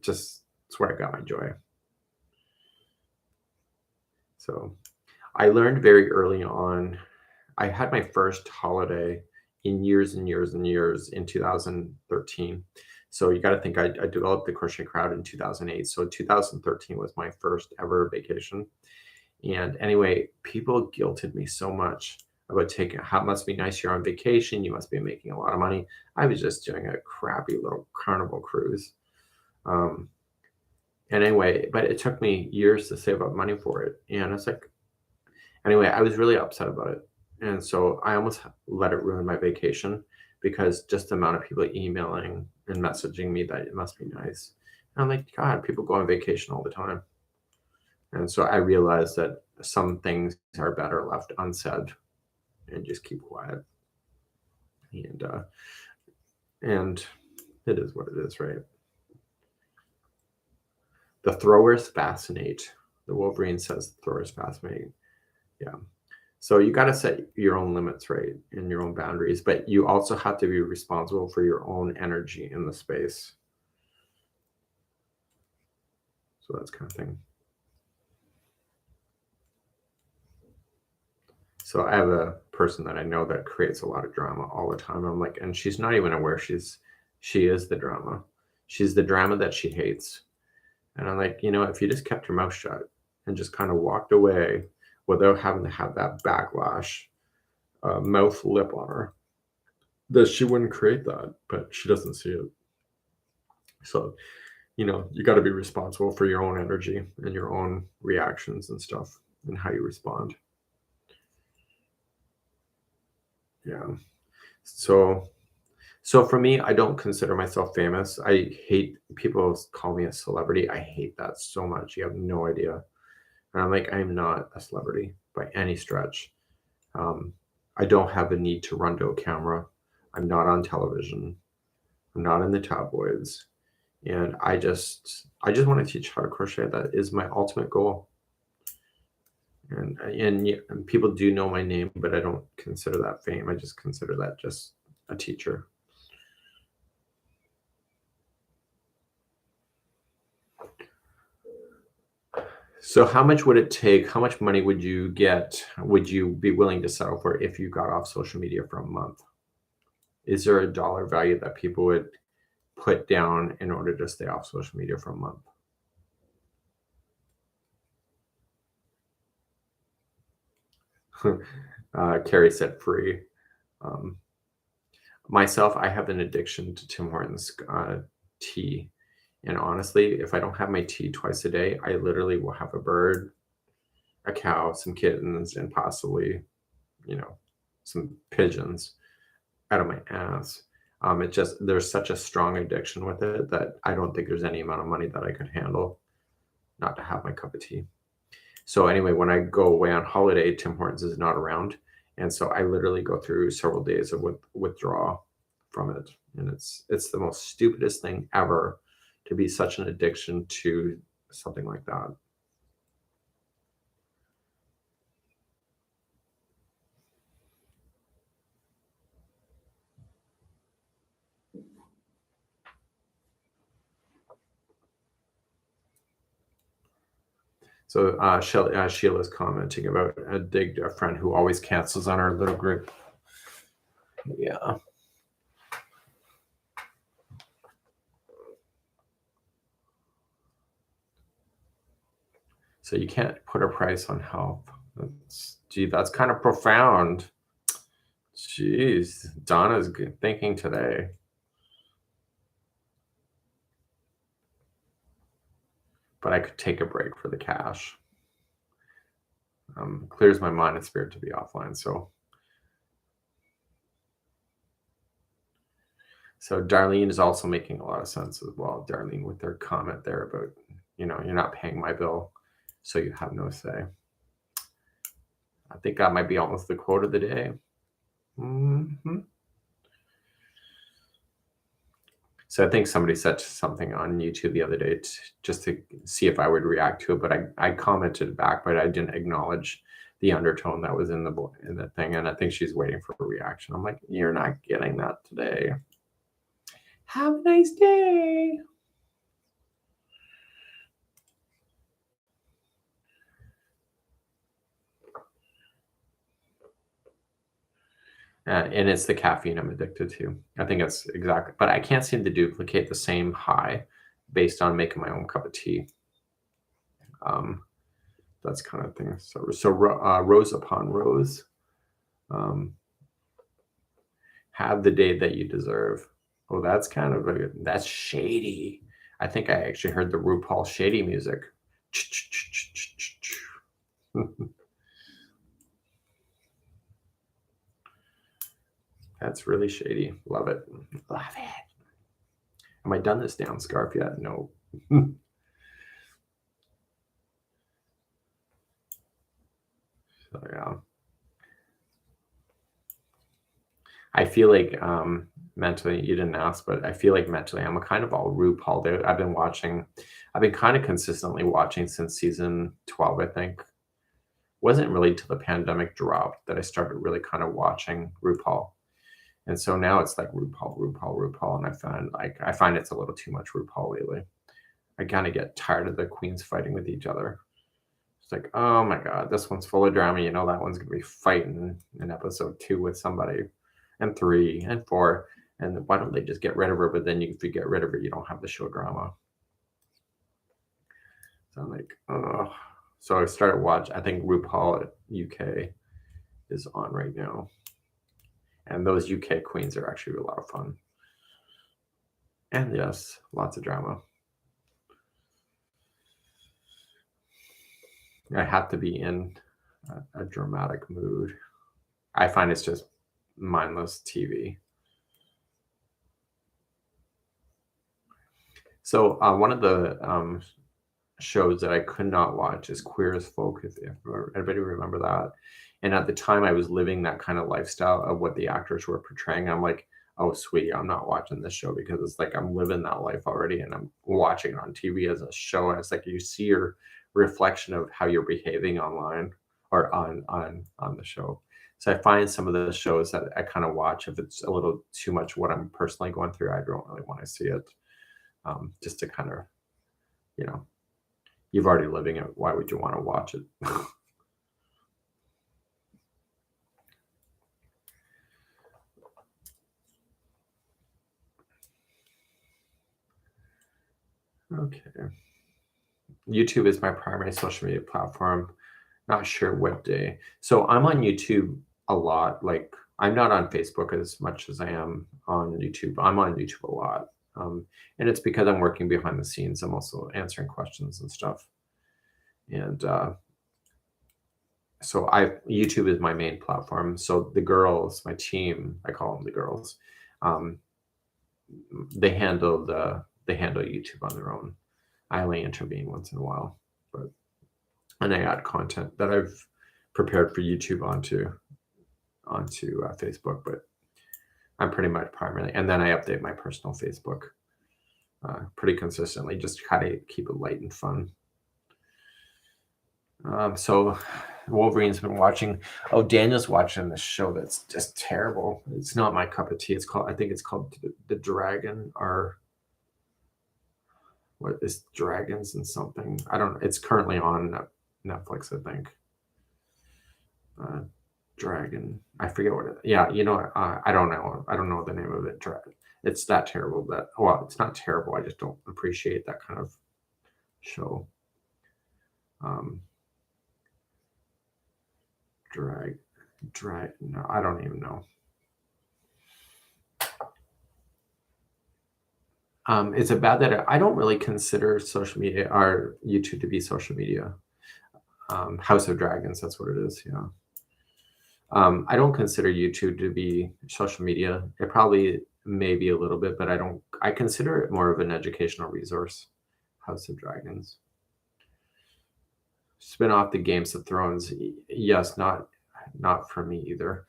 Just it's where I got my joy. So I learned very early on. I had my first holiday in years and years and years in 2013. So you got to think I developed the crochet crowd in 2008. So 2013 was my first ever vacation. And anyway, people guilted me so much about taking, how it must be nice you're on vacation. You must be making a lot of money. I was just doing a crappy little carnival cruise. Um, and anyway, but it took me years to save up money for it. And it's like, anyway, I was really upset about it. And so I almost let it ruin my vacation because just the amount of people emailing and messaging me that it must be nice. And I'm like, God, people go on vacation all the time. And so I realized that some things are better left unsaid and just keep quiet. And it is what it is, right? The throwers fascinate. The Wolverine says the throwers fascinate. Yeah. So you got to set your own limits, right? And your own boundaries, but you also have to be responsible for your own energy in the space. So that's kind of thing. So I have a person that I know that creates a lot of drama all the time. I'm like, and she's not even aware she is the drama. She's the drama that she hates. And I'm like, if you just kept your mouth shut and just kind of walked away without having to have that backlash, mouth lip on her, that she wouldn't create that, but she doesn't see it. So, you got to be responsible for your own energy and your own reactions and stuff and how you respond. Yeah. So for me, I don't consider myself famous. I hate people call me a celebrity. I hate that so much. You have no idea. And I'm like, I'm not a celebrity by any stretch. I don't have a need to run to a camera. I'm not on television. I'm not in the tabloids. And I just want to teach how to crochet. That is my ultimate goal. And people do know my name, but I don't consider that fame. I just consider that just a teacher. So how much would it take? How much money would you be willing to settle for if you got off social media for a month? Is there a dollar value that people would put down in order to stay off social media for a month? Carrie said free. Um, Myself, I have an addiction to Tim Hortons tea. And honestly, if I don't have my tea twice a day, I literally will have a bird, a cow, some kittens, and possibly, some pigeons out of my ass. There's such a strong addiction with it that I don't think there's any amount of money that I could handle not to have my cup of tea. So anyway, when I go away on holiday, Tim Hortons is not around. And so I literally go through several days of withdrawal from it. And it's the most stupidest thing ever to be such an addiction to something like that. So Sheila's commenting about a friend who always cancels on our little group. Yeah. So you can't put a price on health. Gee, that's kind of profound. Jeez, Donna's good thinking today. But I could take a break for the cash. Clears my mind and spirit to be offline. So Darlene is also making a lot of sense as well. Darlene with their comment there about, you're not paying my bill, so you have no say. I think that might be almost the quote of the day. So I think somebody said something on YouTube the other day just to see if I would react to it, but I commented back, but I didn't acknowledge the undertone that was in the thing, and I think she's waiting for a reaction. I'm like, you're not getting that today. Have a nice day. And it's the caffeine I'm addicted to. I think it's exactly, but I can't seem to duplicate the same high based on making my own cup of tea. That's kind of thing. So rose upon rose. Have the day that you deserve. Oh, that's kind of that's shady. I think I actually heard the RuPaul shady music. That's really shady. Love it. Love it. Am I done this down scarf yet? No. So yeah. I feel like mentally, you didn't ask, but I feel like mentally I'm a kind of all RuPaul. I've been kind of consistently watching since season 12, I think. Wasn't really till the pandemic dropped that I started really kind of watching RuPaul. And so now it's like RuPaul, and I find it's a little too much RuPaul lately. I kind of get tired of the queens fighting with each other. It's like, oh my god, this one's full of drama. That one's gonna be fighting in episode 2 with somebody, and 3 and 4. And why don't they just get rid of her? But then if you get rid of her, you don't have the show drama. So I'm like, oh. So I started watching. I think RuPaul UK is on right now. And those UK queens are actually a lot of fun. And yes, lots of drama. I have to be in a dramatic mood. I find it's just mindless TV. So one of the shows that I could not watch is Queer as Folk. If anybody remember that? And at the time, I was living that kind of lifestyle of what the actors were portraying. I'm like, oh, sweetie, I'm not watching this show because it's like I'm living that life already, and I'm watching it on TV as a show. And it's like you see your reflection of how you're behaving online or on the show. So I find some of the shows that I kind of watch, if it's a little too much what I'm personally going through, I don't really want to see it. Just to kind of, you've already living it. Why would you want to watch it? Okay. YouTube is my primary social media platform. Not sure what day. So I'm on YouTube a lot. Like I'm not on Facebook as much as I am on YouTube. I'm on YouTube a lot. And it's because I'm working behind the scenes. I'm also answering questions and stuff. And so YouTube is my main platform. So the girls, my team, I call them the girls, they handle YouTube on their own. I only intervene once in a while, and I add content that I've prepared for YouTube onto Facebook. But I'm pretty much primarily, and then I update my personal Facebook pretty consistently, just to kind of keep it light and fun. So Wolverine's been watching. Oh, Daniel's watching this show that's just terrible. It's not my cup of tea. I think it's called The Dragon, or what is Dragons and something. I don't know. It's currently on Netflix, I think. Dragon. I forget what it. Yeah, I don't know. I don't know the name of it. It's that terrible. It's not terrible. I just don't appreciate that kind of show. Um, no, I don't even know. Is it bad that I don't really consider social media or YouTube to be social media? House of Dragons, that's what it is. Yeah. I don't consider YouTube to be social media. It probably may be a little bit, but I don't. I consider it more of an educational resource. House of Dragons. Spin off the Games of Thrones. Yes, not for me either.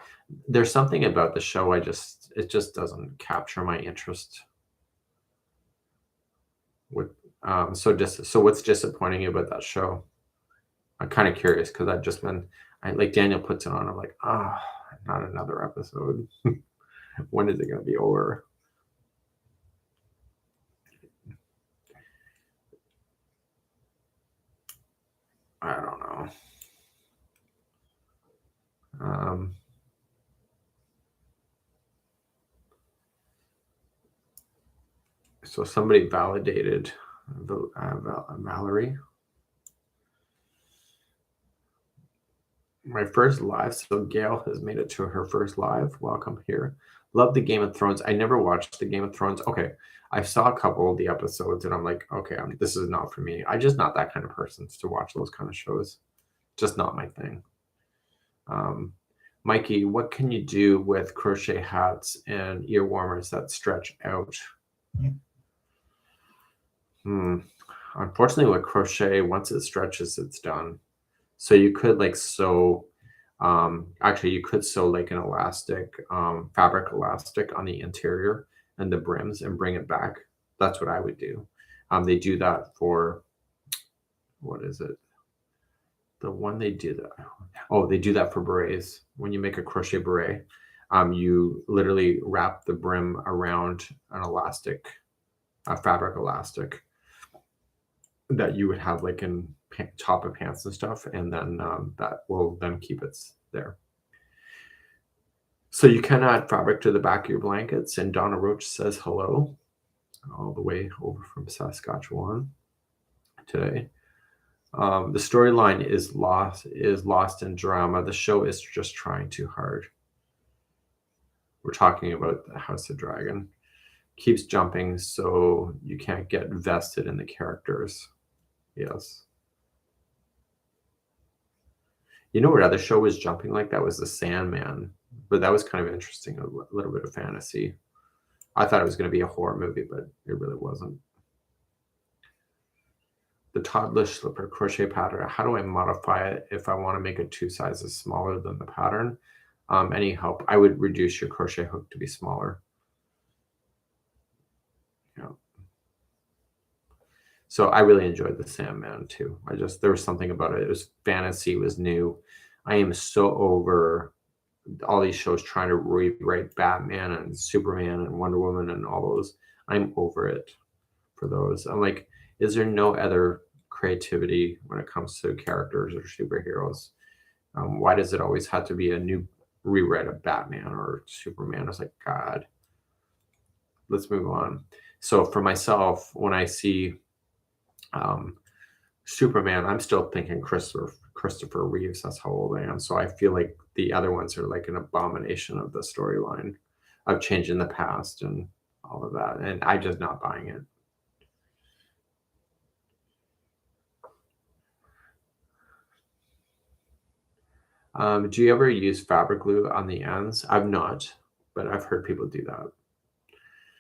There's something about the show it just doesn't capture my interest. With so what's disappointing about that show? I'm kind of curious because I've just been I like Daniel puts it on. I'm like, not another episode. When is it going to be over? I don't know. So somebody validated Valerie. My first live. So Gail has made it to her first live. Welcome here. Love the Game of Thrones. I never watched the Game of Thrones. Okay, I saw a couple of the episodes, and I'm like, okay, this is not for me. I'm just not that kind of person to watch those kind of shows. Just not my thing. Mikey, what can you do with crochet hats and ear warmers that stretch out? Unfortunately, with crochet, once it stretches, it's done. So you could like sew. Actually, you could sew like an elastic, fabric elastic on the interior and the brims and bring it back. That's what I would do. They do that for what is it? The one they do that. Oh, they do that for berets. When you make a crochet beret, you literally wrap the brim around an elastic, a fabric elastic that you would have like in top of pants and stuff, and then that will then keep it there. So you can add fabric to the back of your blankets. And Donna Roach says hello, all the way over from Saskatchewan today. The storyline is lost in drama. The show is just trying too hard. We're talking about the House of Dragon. Keeps jumping, so you can't get vested in the characters. Yes. You know what other show was jumping like that was The Sandman, but that was kind of interesting, a little bit of fantasy. I thought it was going to be a horror movie, but it really wasn't. The toddler slipper crochet pattern. How do I modify it if I want to make it 2 sizes smaller than the pattern? Any help? I would reduce your crochet hook to be smaller. Yeah. So I really enjoyed The Sandman too. There was something about it. It was fantasy, it was new. I am so over all these shows trying to rewrite Batman and Superman and Wonder Woman and all those. I'm over it for those. I'm like, is there no other creativity when it comes to characters or superheroes? Why does it always have to be a new rewrite of Batman or Superman? It's like, God, let's move on. So for myself, when I see Superman, I'm still thinking Christopher Reeves. That's how old I am. So I feel like the other ones are like an abomination of the storyline of changing the past and all of that. And I'm just not buying it. Do you ever use fabric glue on the ends? I've not, but I've heard people do that.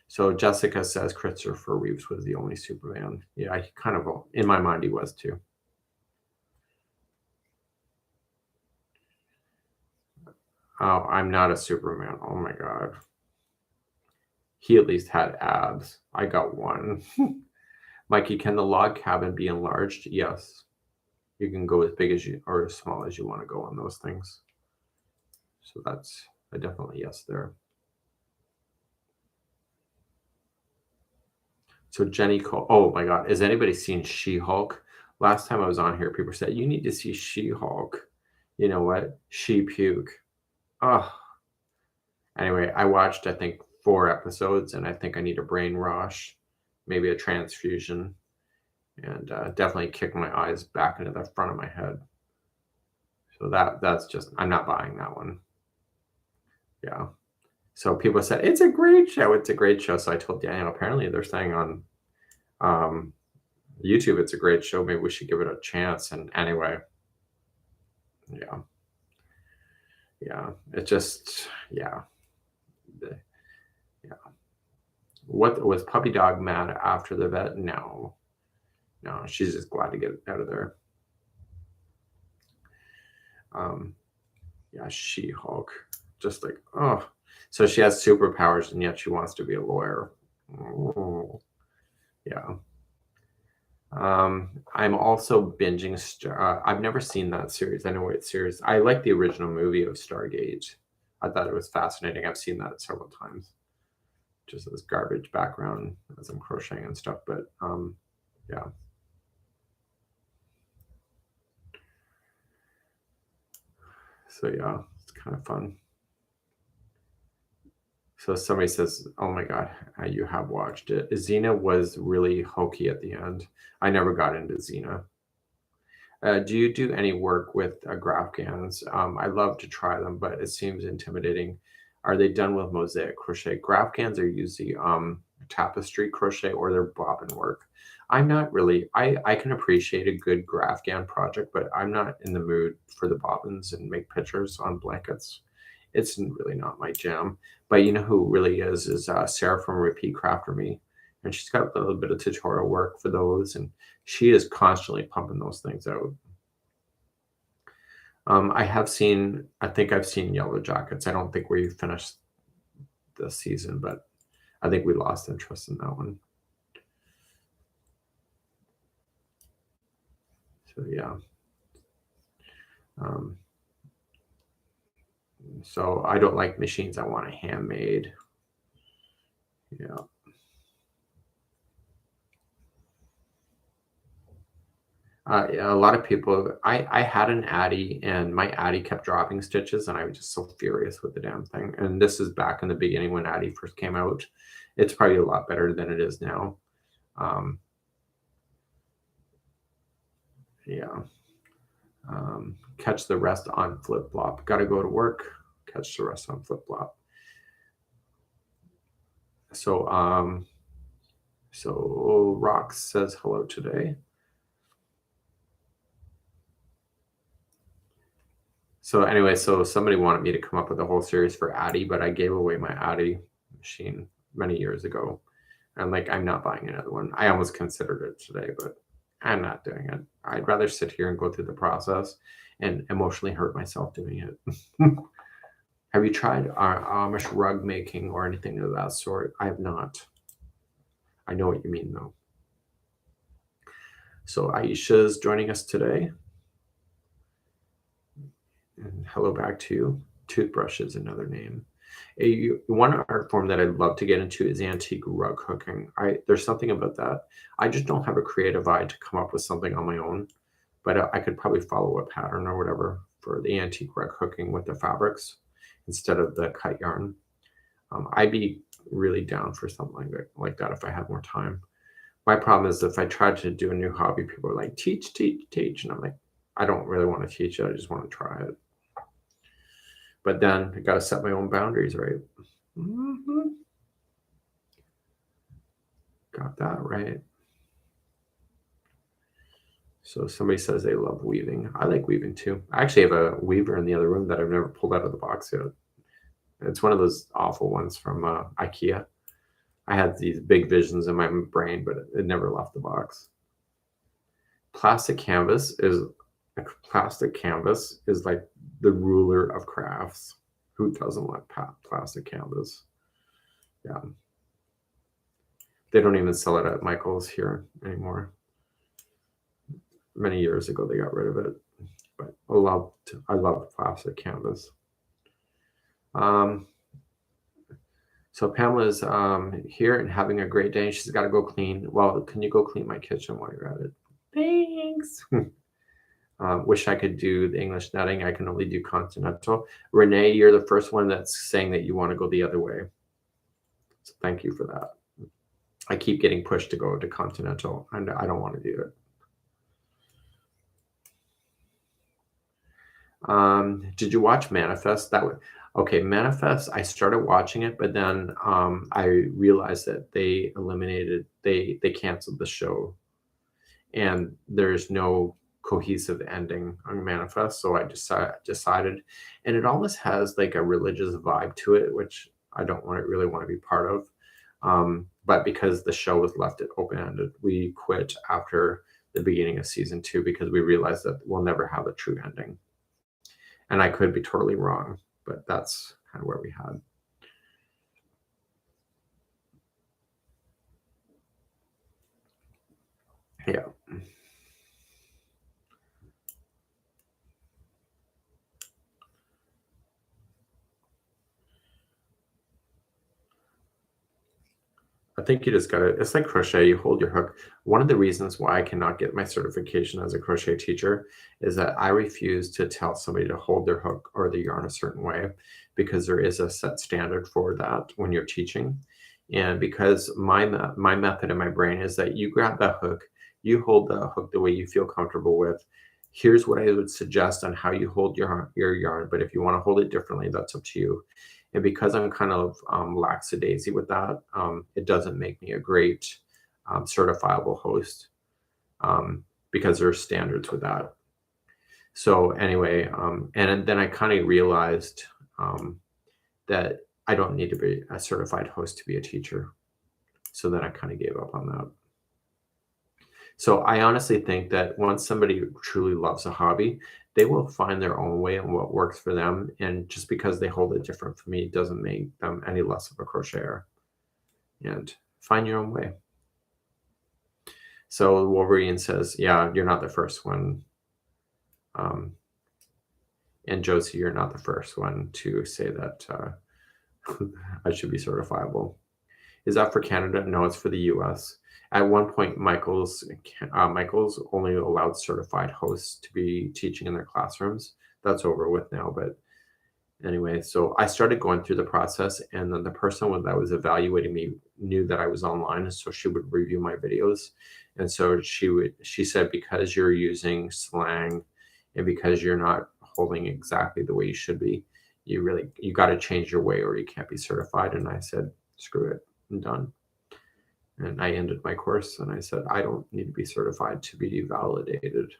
So Jessica says Christopher Reeves was the only Superman. Yeah, he kind of, in my mind, he was too. Oh, I'm not a Superman. Oh my God. He at least had abs. I got one. Mikey, can the log cabin be enlarged? Yes. You can go as big as you or as small as you want to go on those things. So that's a definitely yes there. So Jenny Cole, oh my God, has anybody seen She-Hulk? Last time I was on here, people said, you need to see She-Hulk. You know what? She puke. Oh. Anyway, I watched, I think, 4 episodes, and I think I need a brain wash, maybe a transfusion. and definitely kicked my eyes back into the front of my head. So that's just, I'm not buying that one. Yeah. So people said it's a great show. It's a great show. So I told Daniel, apparently they're saying on um, YouTube it's a great show. Maybe we should give it a chance. And anyway, yeah, yeah. It just, yeah, yeah. What was Puppy Dog mad after the vet? No, no. She's just glad to get out of there. Yeah, She-Hulk. Just like, oh. So she has superpowers and yet she wants to be a lawyer. Oh, yeah. I'm also binging. I've never seen that series. I know what series. I like the original movie of Stargate. I thought it was fascinating. I've seen that several times. Just this garbage background as I'm crocheting and stuff. But yeah. So yeah, it's kind of fun. So somebody says, "Oh my God, you have watched it." Xena was really hokey at the end. I never got into Xena. Do you do any work with graph GANs? I love to try them, but it seems intimidating. Are they done with mosaic crochet? Graph GANs are usually tapestry crochet or they're bobbin work. I'm not really, I can appreciate a good graph GAN project, but I'm not in the mood for the bobbins and make pictures on blankets. It's really not my jam. But you know who really is Sarah from Repeat Crafter Me. And she's got a little bit of tutorial work for those. And she is constantly pumping those things out. I think I've seen Yellow Jackets. I don't think we finished the season, but I think we lost interest in that one. So yeah. So I don't like machines. I want a handmade. Yeah. Yeah, a lot of people. I had an Addy, and my Addy kept dropping stitches, and I was just so furious with the damn thing. And this is back in the beginning when Addy first came out. It's probably a lot better than it is now. Um, yeah. Catch the rest on flip flop. Got to go to work. Catch the rest on flip flop. So so Rox says hello today. So anyway, so somebody wanted me to come up with a whole series for Addy, but I gave away my Addy machine many years ago. And like, I'm not buying another one. I almost considered it today, but I'm not doing it. I'd rather sit here and go through the process and emotionally hurt myself doing it. Have you tried Amish rug making or anything of that sort? I have not. I know what you mean, though. So Aisha's joining us today. And hello back to you. Toothbrush is another name. One art form that I'd love to get into is antique rug hooking. There's something about that. I just don't have a creative eye to come up with something on my own, but I could probably follow a pattern or whatever for the antique rug hooking with the fabrics instead of the cut yarn. I'd be really down for something like that if I had more time. My problem is if I tried to do a new hobby, people are like, teach, teach, teach. And I'm like, I don't really want to teach it. I just want to try it. But then I got to set my own boundaries, right? Mm-hmm. Got that right. So somebody says they love weaving. I like weaving too. I actually have a weaver in the other room that I've never pulled out of the box yet. It's one of those awful ones from IKEA. I had these big visions in my brain, but it never left the box. Plastic canvas is like the ruler of crafts. Who doesn't like plastic canvas? Yeah. They don't even sell it at Michael's here anymore. Many years ago, they got rid of it. But I love plastic canvas. So Pamela's here and having a great day. She's got to go clean. Well, can you go clean my kitchen while you're at it? Thanks. Wish I could do the English netting. I can only do continental. Renee, you're the first one that's saying that you want to go the other way. So thank you for that. I keep getting pushed to go to Continental, and I don't want to do it. Did you watch Manifest? Okay, Manifest, I started watching it, but then I realized that they canceled the show, and there's no cohesive ending on Manifest. So I decided, and it almost has like a religious vibe to it, which I don't really want to be part of. But because the show was left it open ended, we quit after the beginning of season 2 because we realized that we'll never have a true ending. And I could be totally wrong, but that's kind of where we had. Yeah. I think you just gotta, it's like crochet, you hold your hook. One of the reasons why I cannot get my certification as a crochet teacher is that I refuse to tell somebody to hold their hook or the yarn a certain way because there is a set standard for that when you're teaching. And because my method in my brain is that you grab that hook, you hold the hook the way you feel comfortable with. Here's what I would suggest on how you hold your yarn, but if you want to hold it differently, that's up to you. And because I'm kind of lackadaisy with that, it doesn't make me a great certifiable host because there's standards with that. So anyway, and then I kind of realized that I don't need to be a certified host to be a teacher. So then I kind of gave up on that. So I honestly think that once somebody truly loves a hobby, they will find their own way and what works for them. And just because they hold it different from me doesn't make them any less of a crocheter. And find your own way. So Wolverine says, yeah, you're not the first one. And Josie, you're not the first one to say that I should be certifiable. Is that for Canada? No, it's for the US. At one point, Michael's only allowed certified hosts to be teaching in their classrooms. That's over with now. But anyway, so I started going through the process, and then the person that was evaluating me knew that I was online, so she would review my videos. And so she said, because you're using slang and because you're not holding exactly the way you should be, you got to change your way or you can't be certified. And I said, screw it, I'm done. And I ended my course and I said, I don't need to be certified to be validated.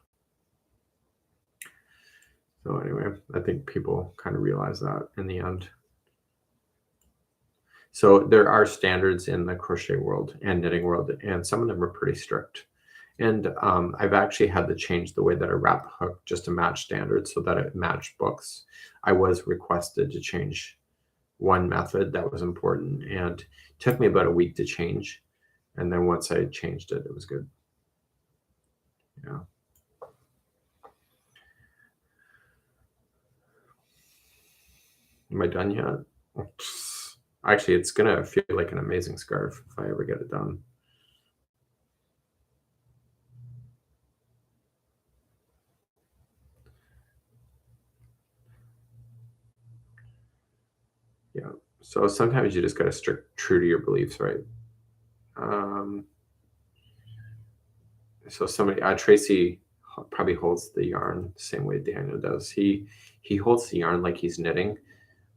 So anyway, I think people kind of realize that in the end. So there are standards in the crochet world and knitting world, and some of them are pretty strict. And I've actually had to change the way that I wrap the hook just to match standards so that it matched books. I was requested to change one method that was important, and it took me about a week to change. And then once I changed it, it was good. Yeah. Am I done yet? Actually, it's going to feel like an amazing scarf if I ever get it done. Yeah. So sometimes you just got to stick true to your beliefs, right? So Tracy probably holds the yarn the same way Daniel does. He holds the yarn like he's knitting,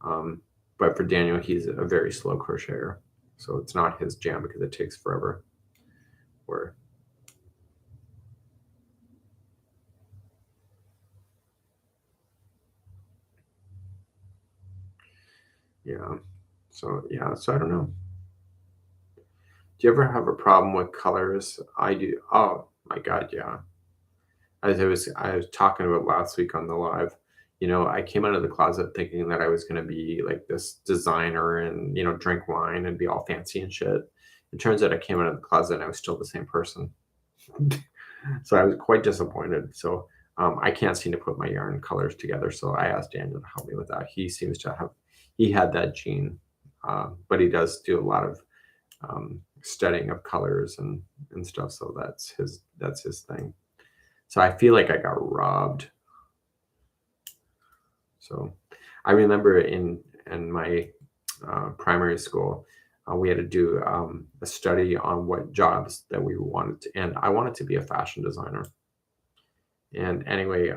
but for Daniel, he's a very slow crocheter, so it's not his jam because it takes forever. Or yeah, so I don't know. Do you ever have a problem with colors? I do. Oh my God, yeah. As I was talking about last week on the live, I came out of the closet thinking that I was going to be like this designer and, drink wine and be all fancy and shit. It turns out I came out of the closet and I was still the same person. So I was quite disappointed. So I can't seem to put my yarn colors together. So I asked Daniel to help me with that. He had that gene, but he does do a lot of studying of colors and stuff. So that's his thing. So I feel like I got robbed. So I remember in my primary school, we had to do a study on what jobs that we wanted to, and I wanted to be a fashion designer. And anyway,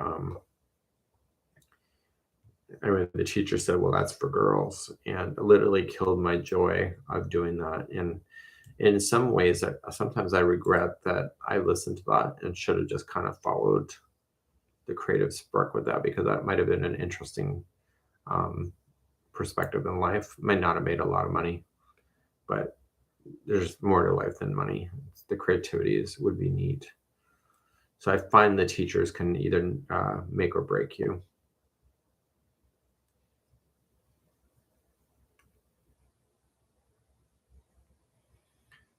the teacher said, "Well, that's for girls," and it literally killed my joy of doing that. And in some ways, sometimes I regret that I listened to that and should have just kind of followed the creative spark with that, because that might have been an interesting um, perspective in life. Might not have made a lot of money, but there's more to life than money. The would be neat. So I find the teachers can either make or break you.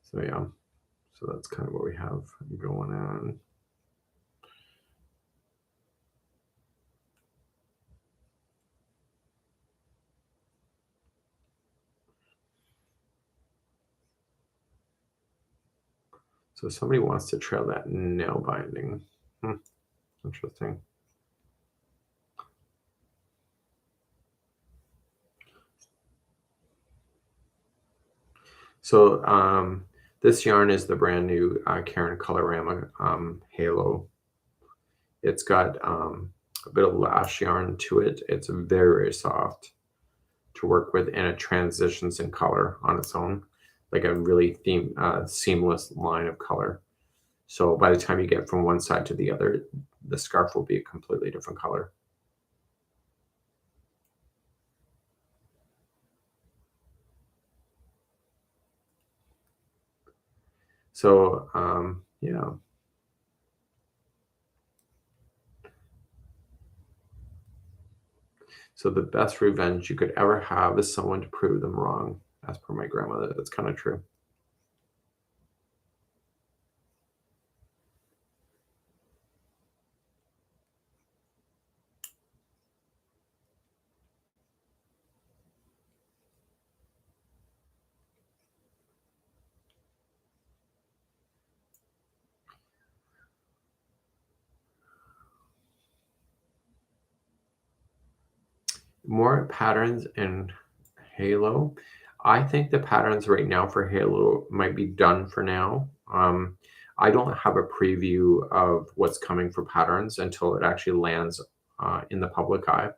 So yeah, so that's kind of what we have going on. So somebody wants to trail that nail binding. Interesting. So this yarn is the brand new Karen Colorama Halo. It's got a bit of lash yarn to it. It's very, very soft to work with, and it transitions in color on its own, like a really seamless line of color. So by the time you get from one side to the other, the scarf will be a completely different color. So yeah. So the best revenge you could ever have is someone to prove them wrong. As per my grandmother, that's kind of true. More patterns in Halo. I think the patterns right now for Halo might be done for now. I don't have a preview of what's coming for patterns until it actually lands in the public eye.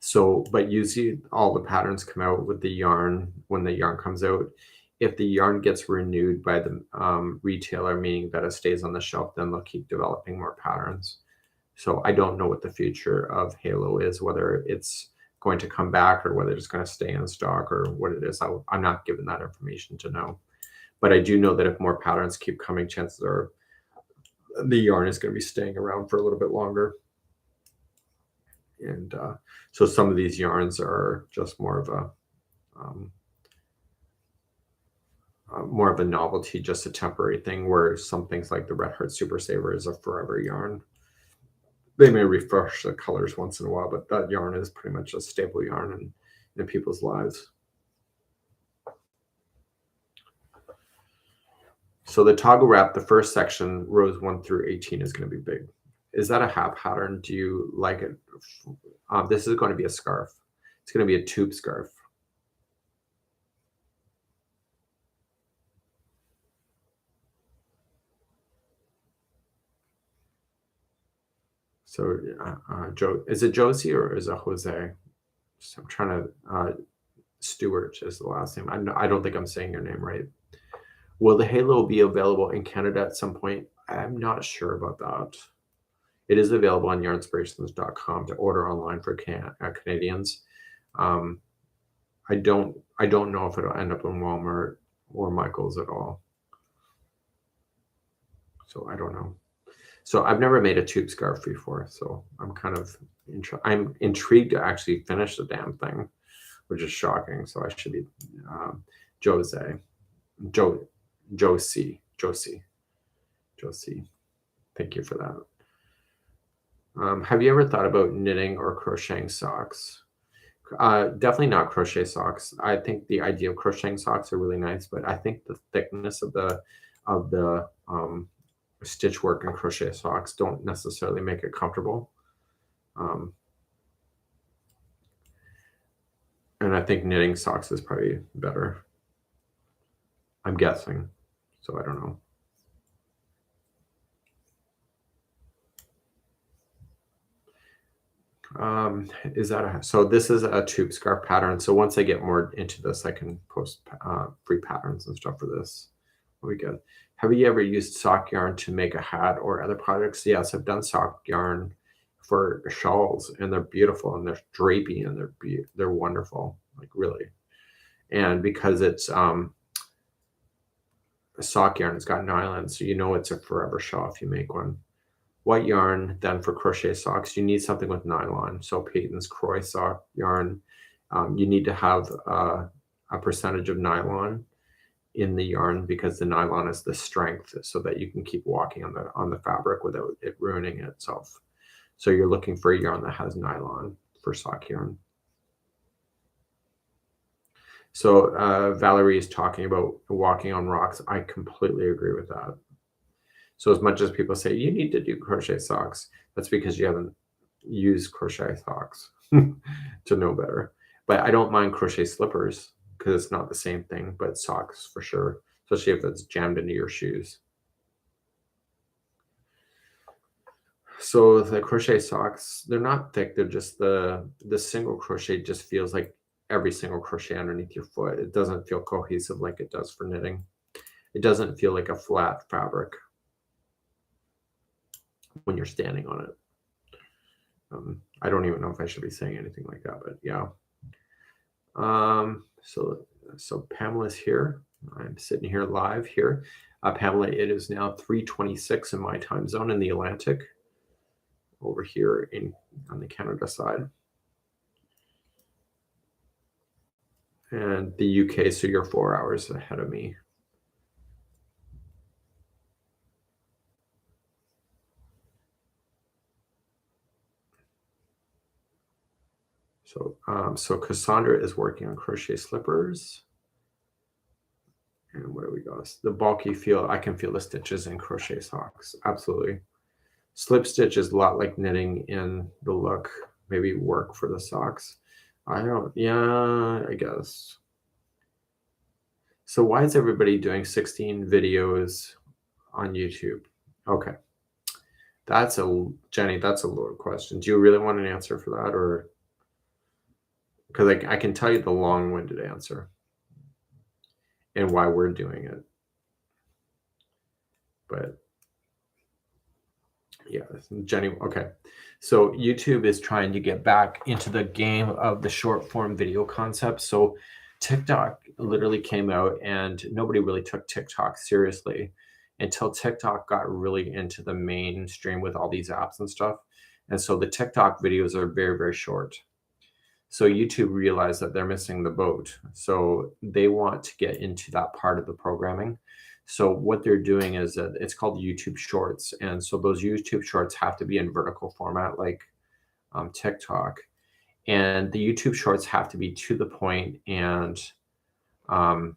So, but usually all the patterns come out with the yarn when the yarn comes out. If the yarn gets renewed by the retailer, meaning that it stays on the shelf, then they'll keep developing more patterns. So I don't know what the future of Halo is, whether it's going to come back or whether it's going to stay in stock or what it is. I'm not given that information to know. But I do know that if more patterns keep coming, chances are the yarn is going to be staying around for a little bit longer. And so some of these yarns are just more of a novelty, just a temporary thing, where some things like the Red Heart Super Saver is a forever yarn. They may refresh the colors once in a while, but that yarn is pretty much a staple yarn in people's lives. So the toggle wrap, the first section, rows 1 through 18, is going to be big. Is that a hat pattern? Do you like it? This is going to be a scarf. It's going to be a tube scarf. So Joe, is it Josie or is it Jose? So I'm trying to, Stewart is the last name. I don't think I'm saying your name right. Will the Halo be available in Canada at some point? I'm not sure about that. It is available on yarnspirations.com to order online for Canadians. I don't know if it'll end up in Walmart or Michael's at all. So I don't know. So I've never made a tube scarf before, so I'm kind of I'm intrigued to actually finish the damn thing, which is shocking. So I should be Josie. Thank you for that. Have you ever thought about knitting or crocheting socks? Definitely not crochet socks. I think the idea of crocheting socks are really nice, but I think the thickness of the stitch work in crochet socks don't necessarily make it comfortable. And I think knitting socks is probably better. I'm guessing. So I don't know. Is that so this is a tube scarf pattern. So once I get more into this, I can post free patterns and stuff for this. We good. Have you ever used sock yarn to make a hat or other projects? Yes, I've done sock yarn for shawls, and they're beautiful and they're drapey and they're wonderful, like really. And because it's a sock yarn, it's got nylon, so you know it's a forever shawl if you make one. What yarn then for crochet socks? You need something with nylon. So Peyton's Croy sock yarn, you need to have a percentage of nylon in the yarn because the nylon is the strength, so that you can keep walking on the fabric without it ruining itself. So you're looking for a yarn that has nylon for sock yarn. So Valerie is talking about walking on rocks. I completely agree with that. So as much as people say you need to do crochet socks, that's because you haven't used crochet socks to know better. But I don't mind crochet slippers because it's not the same thing, but socks for sure, especially if it's jammed into your shoes. So the crochet socks, they're not thick. They're just the single crochet just feels like every single crochet underneath your foot. It doesn't feel cohesive like it does for knitting. It doesn't feel like a flat fabric when you're standing on it. I don't even know if I should be saying anything like that, but yeah. So Pamela's here. I'm sitting here live here. Pamela, it is now 3:26 in my time zone in the Atlantic, over here on the Canada side. And the UK, so you're 4 hours ahead of me. So Cassandra is working on crochet slippers. And what do we got? The bulky feel, I can feel the stitches in crochet socks. Absolutely. Slip stitch is a lot like knitting in the look, maybe work for the socks. Yeah, I guess. So why is everybody doing 16 videos on YouTube? Okay. Jenny, that's a loaded question. Do you really want an answer for that, or? Because I can tell you the long-winded answer and why we're doing it. But yeah, Jenny, okay. So YouTube is trying to get back into the game of the short form video concept. So TikTok literally came out and nobody really took TikTok seriously until TikTok got really into the mainstream with all these apps and stuff. And so the TikTok videos are very, very short. So YouTube realized that they're missing the boat. So they want to get into that part of the programming. So what they're doing is that it's called YouTube Shorts. And so those YouTube Shorts have to be in vertical format like TikTok. And the YouTube Shorts have to be to the point and on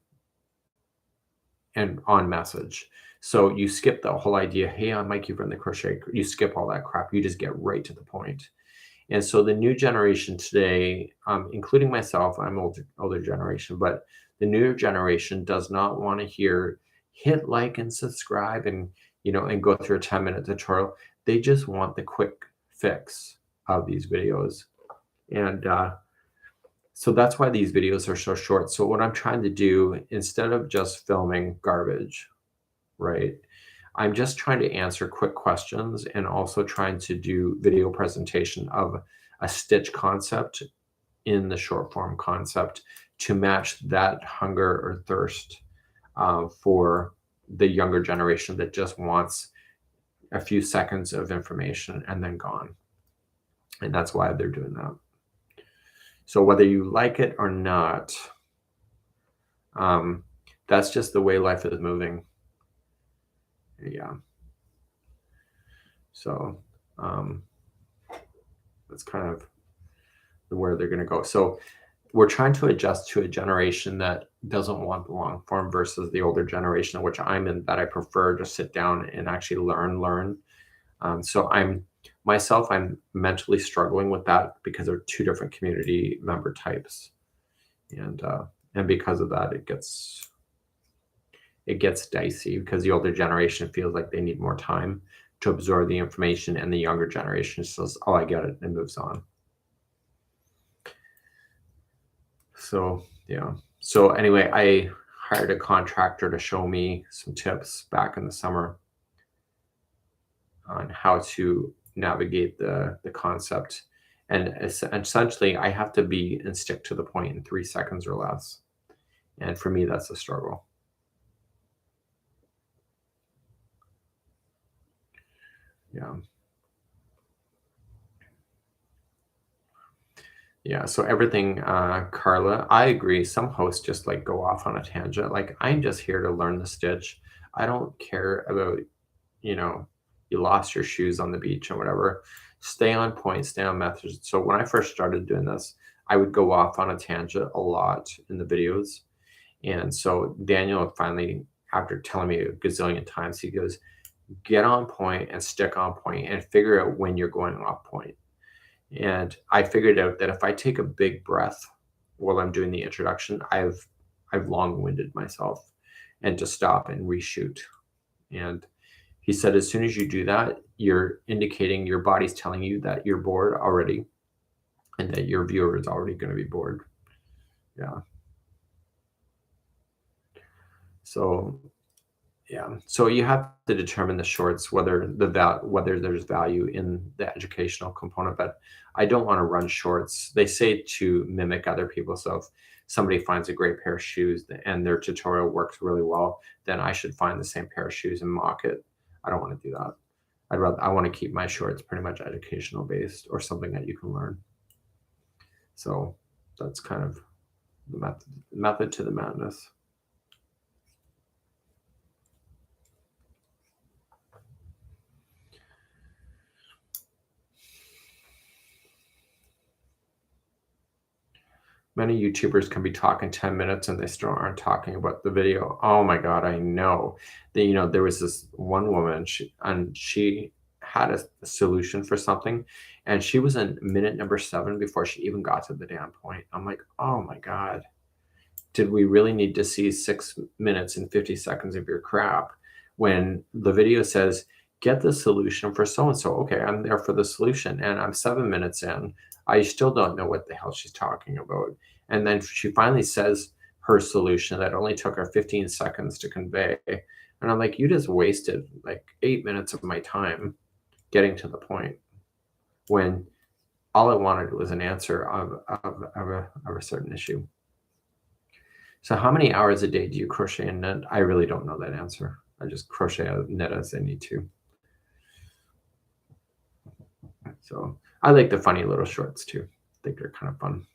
message. So you skip the whole idea, hey, I'm Mikey from the Crochet. You skip all that crap. You just get right to the point. And so the new generation today, including myself, I'm older generation, but the newer generation does not want to hear hit like and subscribe and and go through a 10-minute tutorial. They just want the quick fix of these videos. And so that's why these videos are so short. So what I'm trying to do, instead of just filming garbage, right? I'm just trying to answer quick questions and also trying to do video presentation of a stitch concept in the short form concept to match that hunger or thirst for the younger generation that just wants a few seconds of information and then gone. And that's why they're doing that. So whether you like it or not, that's just the way life is moving. Yeah. So that's kind of where they're going to go. So we're trying to adjust to a generation that doesn't want the long form versus the older generation, which I'm in, that I prefer to sit down and actually learn. So I'm mentally struggling with that because they're two different community member types. and because of that, it gets dicey because the older generation feels like they need more time to absorb the information, and the younger generation says, "Oh, I get it," and moves on. So yeah. So anyway, I hired a contractor to show me some tips back in the summer on how to navigate the concept. And essentially, I have to be and stick to the point in 3 seconds or less. And for me, that's a struggle. Yeah. Yeah. So everything, Carla, I agree. Some hosts just like go off on a tangent. Like, I'm just here to learn the stitch. I don't care about, you know, you lost your shoes on the beach or whatever. Stay on point, stay on method. So when I first started doing this, I would go off on a tangent a lot in the videos. And so Daniel finally, after telling me a gazillion times, he goes, get on point and stick on point and figure out when you're going off point. And I figured out that if I take a big breath while I'm doing the introduction, I've long-winded myself, and to stop and reshoot. And he said, as soon as you do that, you're indicating your body's telling you that you're bored already and that your viewer is already going to be bored. Yeah. So yeah. So you have to determine the shorts, whether whether there's value in the educational component. But I don't want to run shorts. They say to mimic other people. So if somebody finds a great pair of shoes and their tutorial works really well, then I should find the same pair of shoes and mock it. I don't want to do that. I want to keep my shorts pretty much educational based or something that you can learn. So that's kind of the method to the madness. Many YouTubers can be talking 10 minutes and they still aren't talking about the video. Oh my God, I know. There was this one woman, she had a solution for something, and she was in minute number 7 before she even got to the damn point. I'm like, oh my God, did we really need to see 6 minutes and 50 seconds of your crap when the video says, get the solution for so and so? Okay, I'm there for the solution, and I'm 7 minutes in. I still don't know what the hell she's talking about. And then she finally says her solution that only took her 15 seconds to convey. And I'm like, you just wasted like 8 minutes of my time getting to the point when all I wanted was an answer of a certain issue. So how many hours a day do you crochet and knit? I really don't know that answer. I just crochet and knit as I need to. So I like the funny little shorts too. I think they're kind of fun.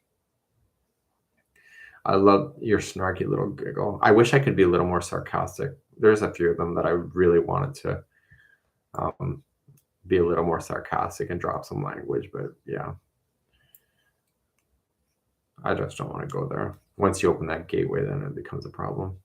I love your snarky little giggle. I wish I could be a little more sarcastic. There's a few of them that I really wanted to be a little more sarcastic and drop some language, but yeah. I just don't want to go there. Once you open that gateway, then it becomes a problem.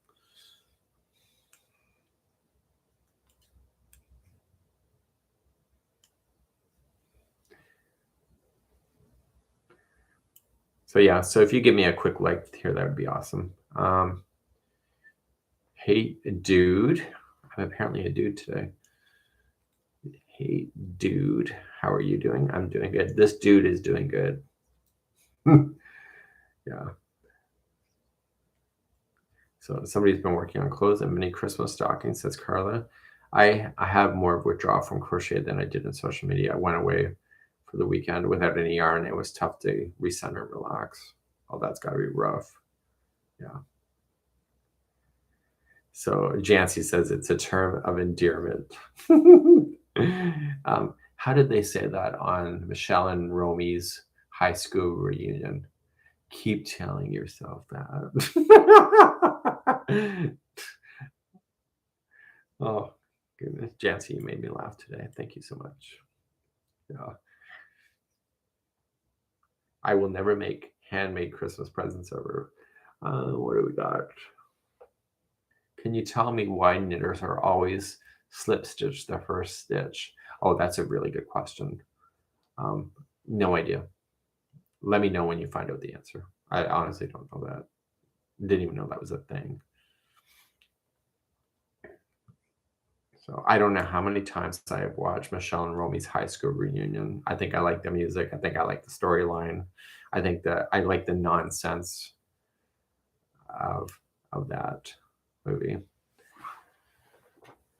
So yeah, so if you give me a quick like here, that would be awesome. Hey, dude. I'm apparently a dude today. Hey, dude. How are you doing? I'm doing good. This dude is doing good. Yeah. So somebody's been working on clothes and mini Christmas stockings, says Carla. I have more of withdrawal from crochet than I did in social media. I went away for the weekend without any yarn. It was tough to recenter and relax. Oh, that's got to be rough. Yeah. So Jancy says it's a term of endearment. How did they say that on Michelle and Romy's high school reunion? Keep telling yourself that. Oh, goodness. Jancy, you made me laugh today. Thank you so much. Yeah. I will never make handmade Christmas presents ever. What do we got? Can you tell me why knitters are always slip stitch the first stitch? Oh, that's a really good question. No idea. Let me know when you find out the answer. I honestly don't know that. Didn't even know that was a thing. So I don't know how many times I have watched Michelle and Romy's high school reunion. I think I like the music. I think I like the storyline. I think that I like the nonsense of that movie.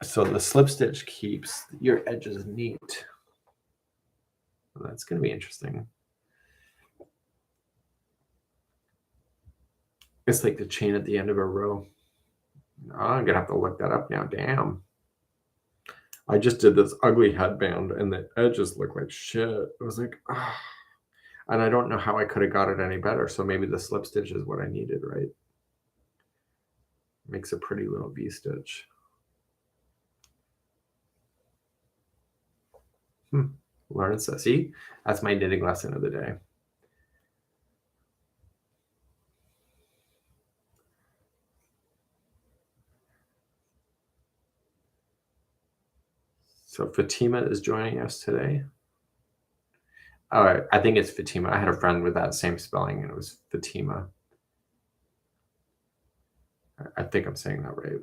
So the slip stitch keeps your edges neat. Well, that's going to be interesting. It's like the chain at the end of a row. Oh, I'm going to have to look that up now. Damn. I just did this ugly headband and the edges look like shit. It was like, ah. And I don't know how I could have got it any better. So maybe the slip stitch is what I needed, right? Makes a pretty little V-stitch. Learn, see, that's my knitting lesson of the day. So Fatima is joining us today. I think it's Fatima. I had a friend with that same spelling, and it was Fatima. I think I'm saying that right.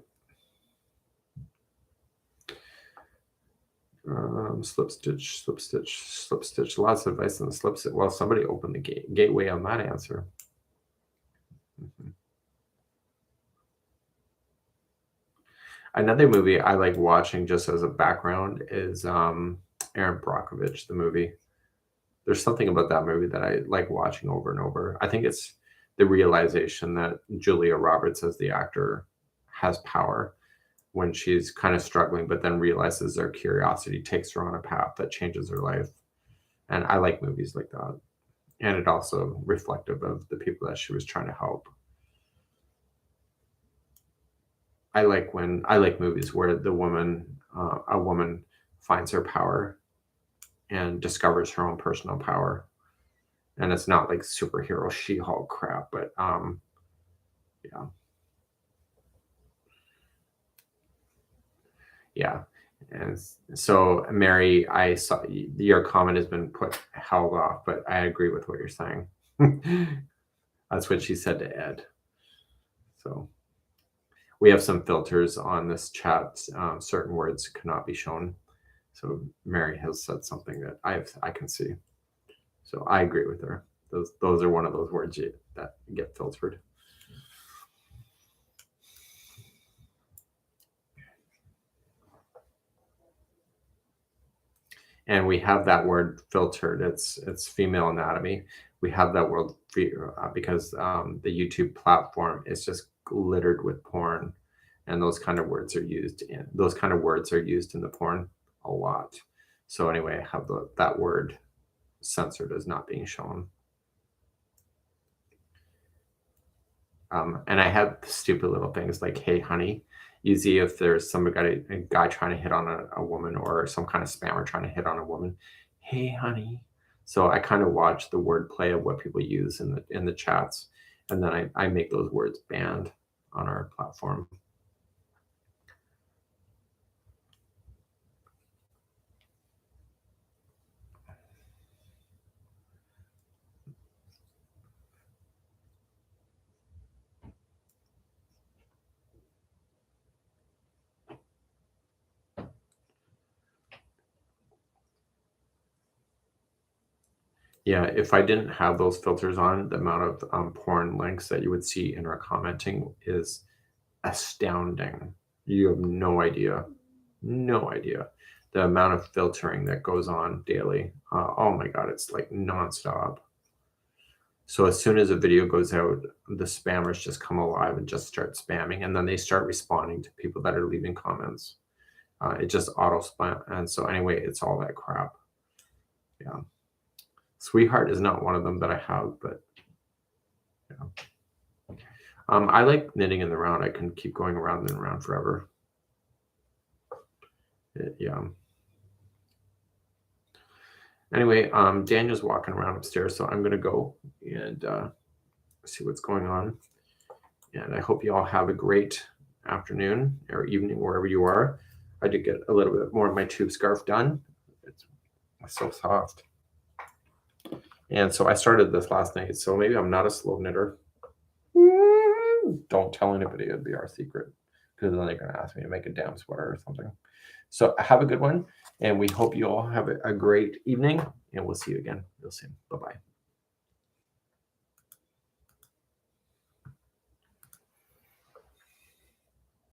Slip stitch, slip stitch, slip stitch. Lots of advice on the slip stitch. Well, somebody opened the gateway on that answer. Another movie I like watching just as a background is Aaron Brockovich, the movie. There's something about that movie that I like watching over and over. I think it's the realization that Julia Roberts as the actor has power when she's kind of struggling, but then realizes her curiosity takes her on a path that changes her life. And I like movies like that. And it also reflective of the people that she was trying to help. I like movies where a woman finds her power and discovers her own personal power. And it's not like superhero She-Hulk crap, but yeah. Yeah. And so Mary, I saw your comment has been held off, but I agree with what you're saying. That's what she said to Ed. So we have some filters on this chat. Certain words cannot be shown. So Mary has said something that I can see. So I agree with her. Those are one of those words that get filtered. And we have that word filtered. It's female anatomy. We have that word because the YouTube platform is just littered with porn, and those kind of words are used in the porn a lot. So anyway, I have that word censored as not being shown. And I have stupid little things like "Hey, honey." Usually, if there's a guy trying to hit on a woman or some kind of spammer trying to hit on a woman, "Hey, honey." So I kind of watch the wordplay of what people use in the chats, and then I make those words banned on our platform. Yeah, if I didn't have those filters on, the amount of porn links that you would see in our commenting is astounding. You have no idea. No idea. The amount of filtering that goes on daily. Oh my God, it's like nonstop. So as soon as a video goes out, the spammers just come alive and just start spamming. And then they start responding to people that are leaving comments. It just auto spam. And so anyway, it's all that crap. Yeah. Sweetheart is not one of them that I have, but yeah. I like knitting in the round. I can keep going around and around forever. Yeah. Anyway, Daniel's walking around upstairs, so I'm going to go and see what's going on. And I hope you all have a great afternoon or evening, wherever you are. I did get a little bit more of my tube scarf done. It's so soft. And so I started this last night. So maybe I'm not a slow knitter. Don't tell anybody, it'd be our secret, because then they're going to ask me to make a damn sweater or something. So have a good one, and we hope you all have a great evening, and we'll see you again real soon. Bye-bye.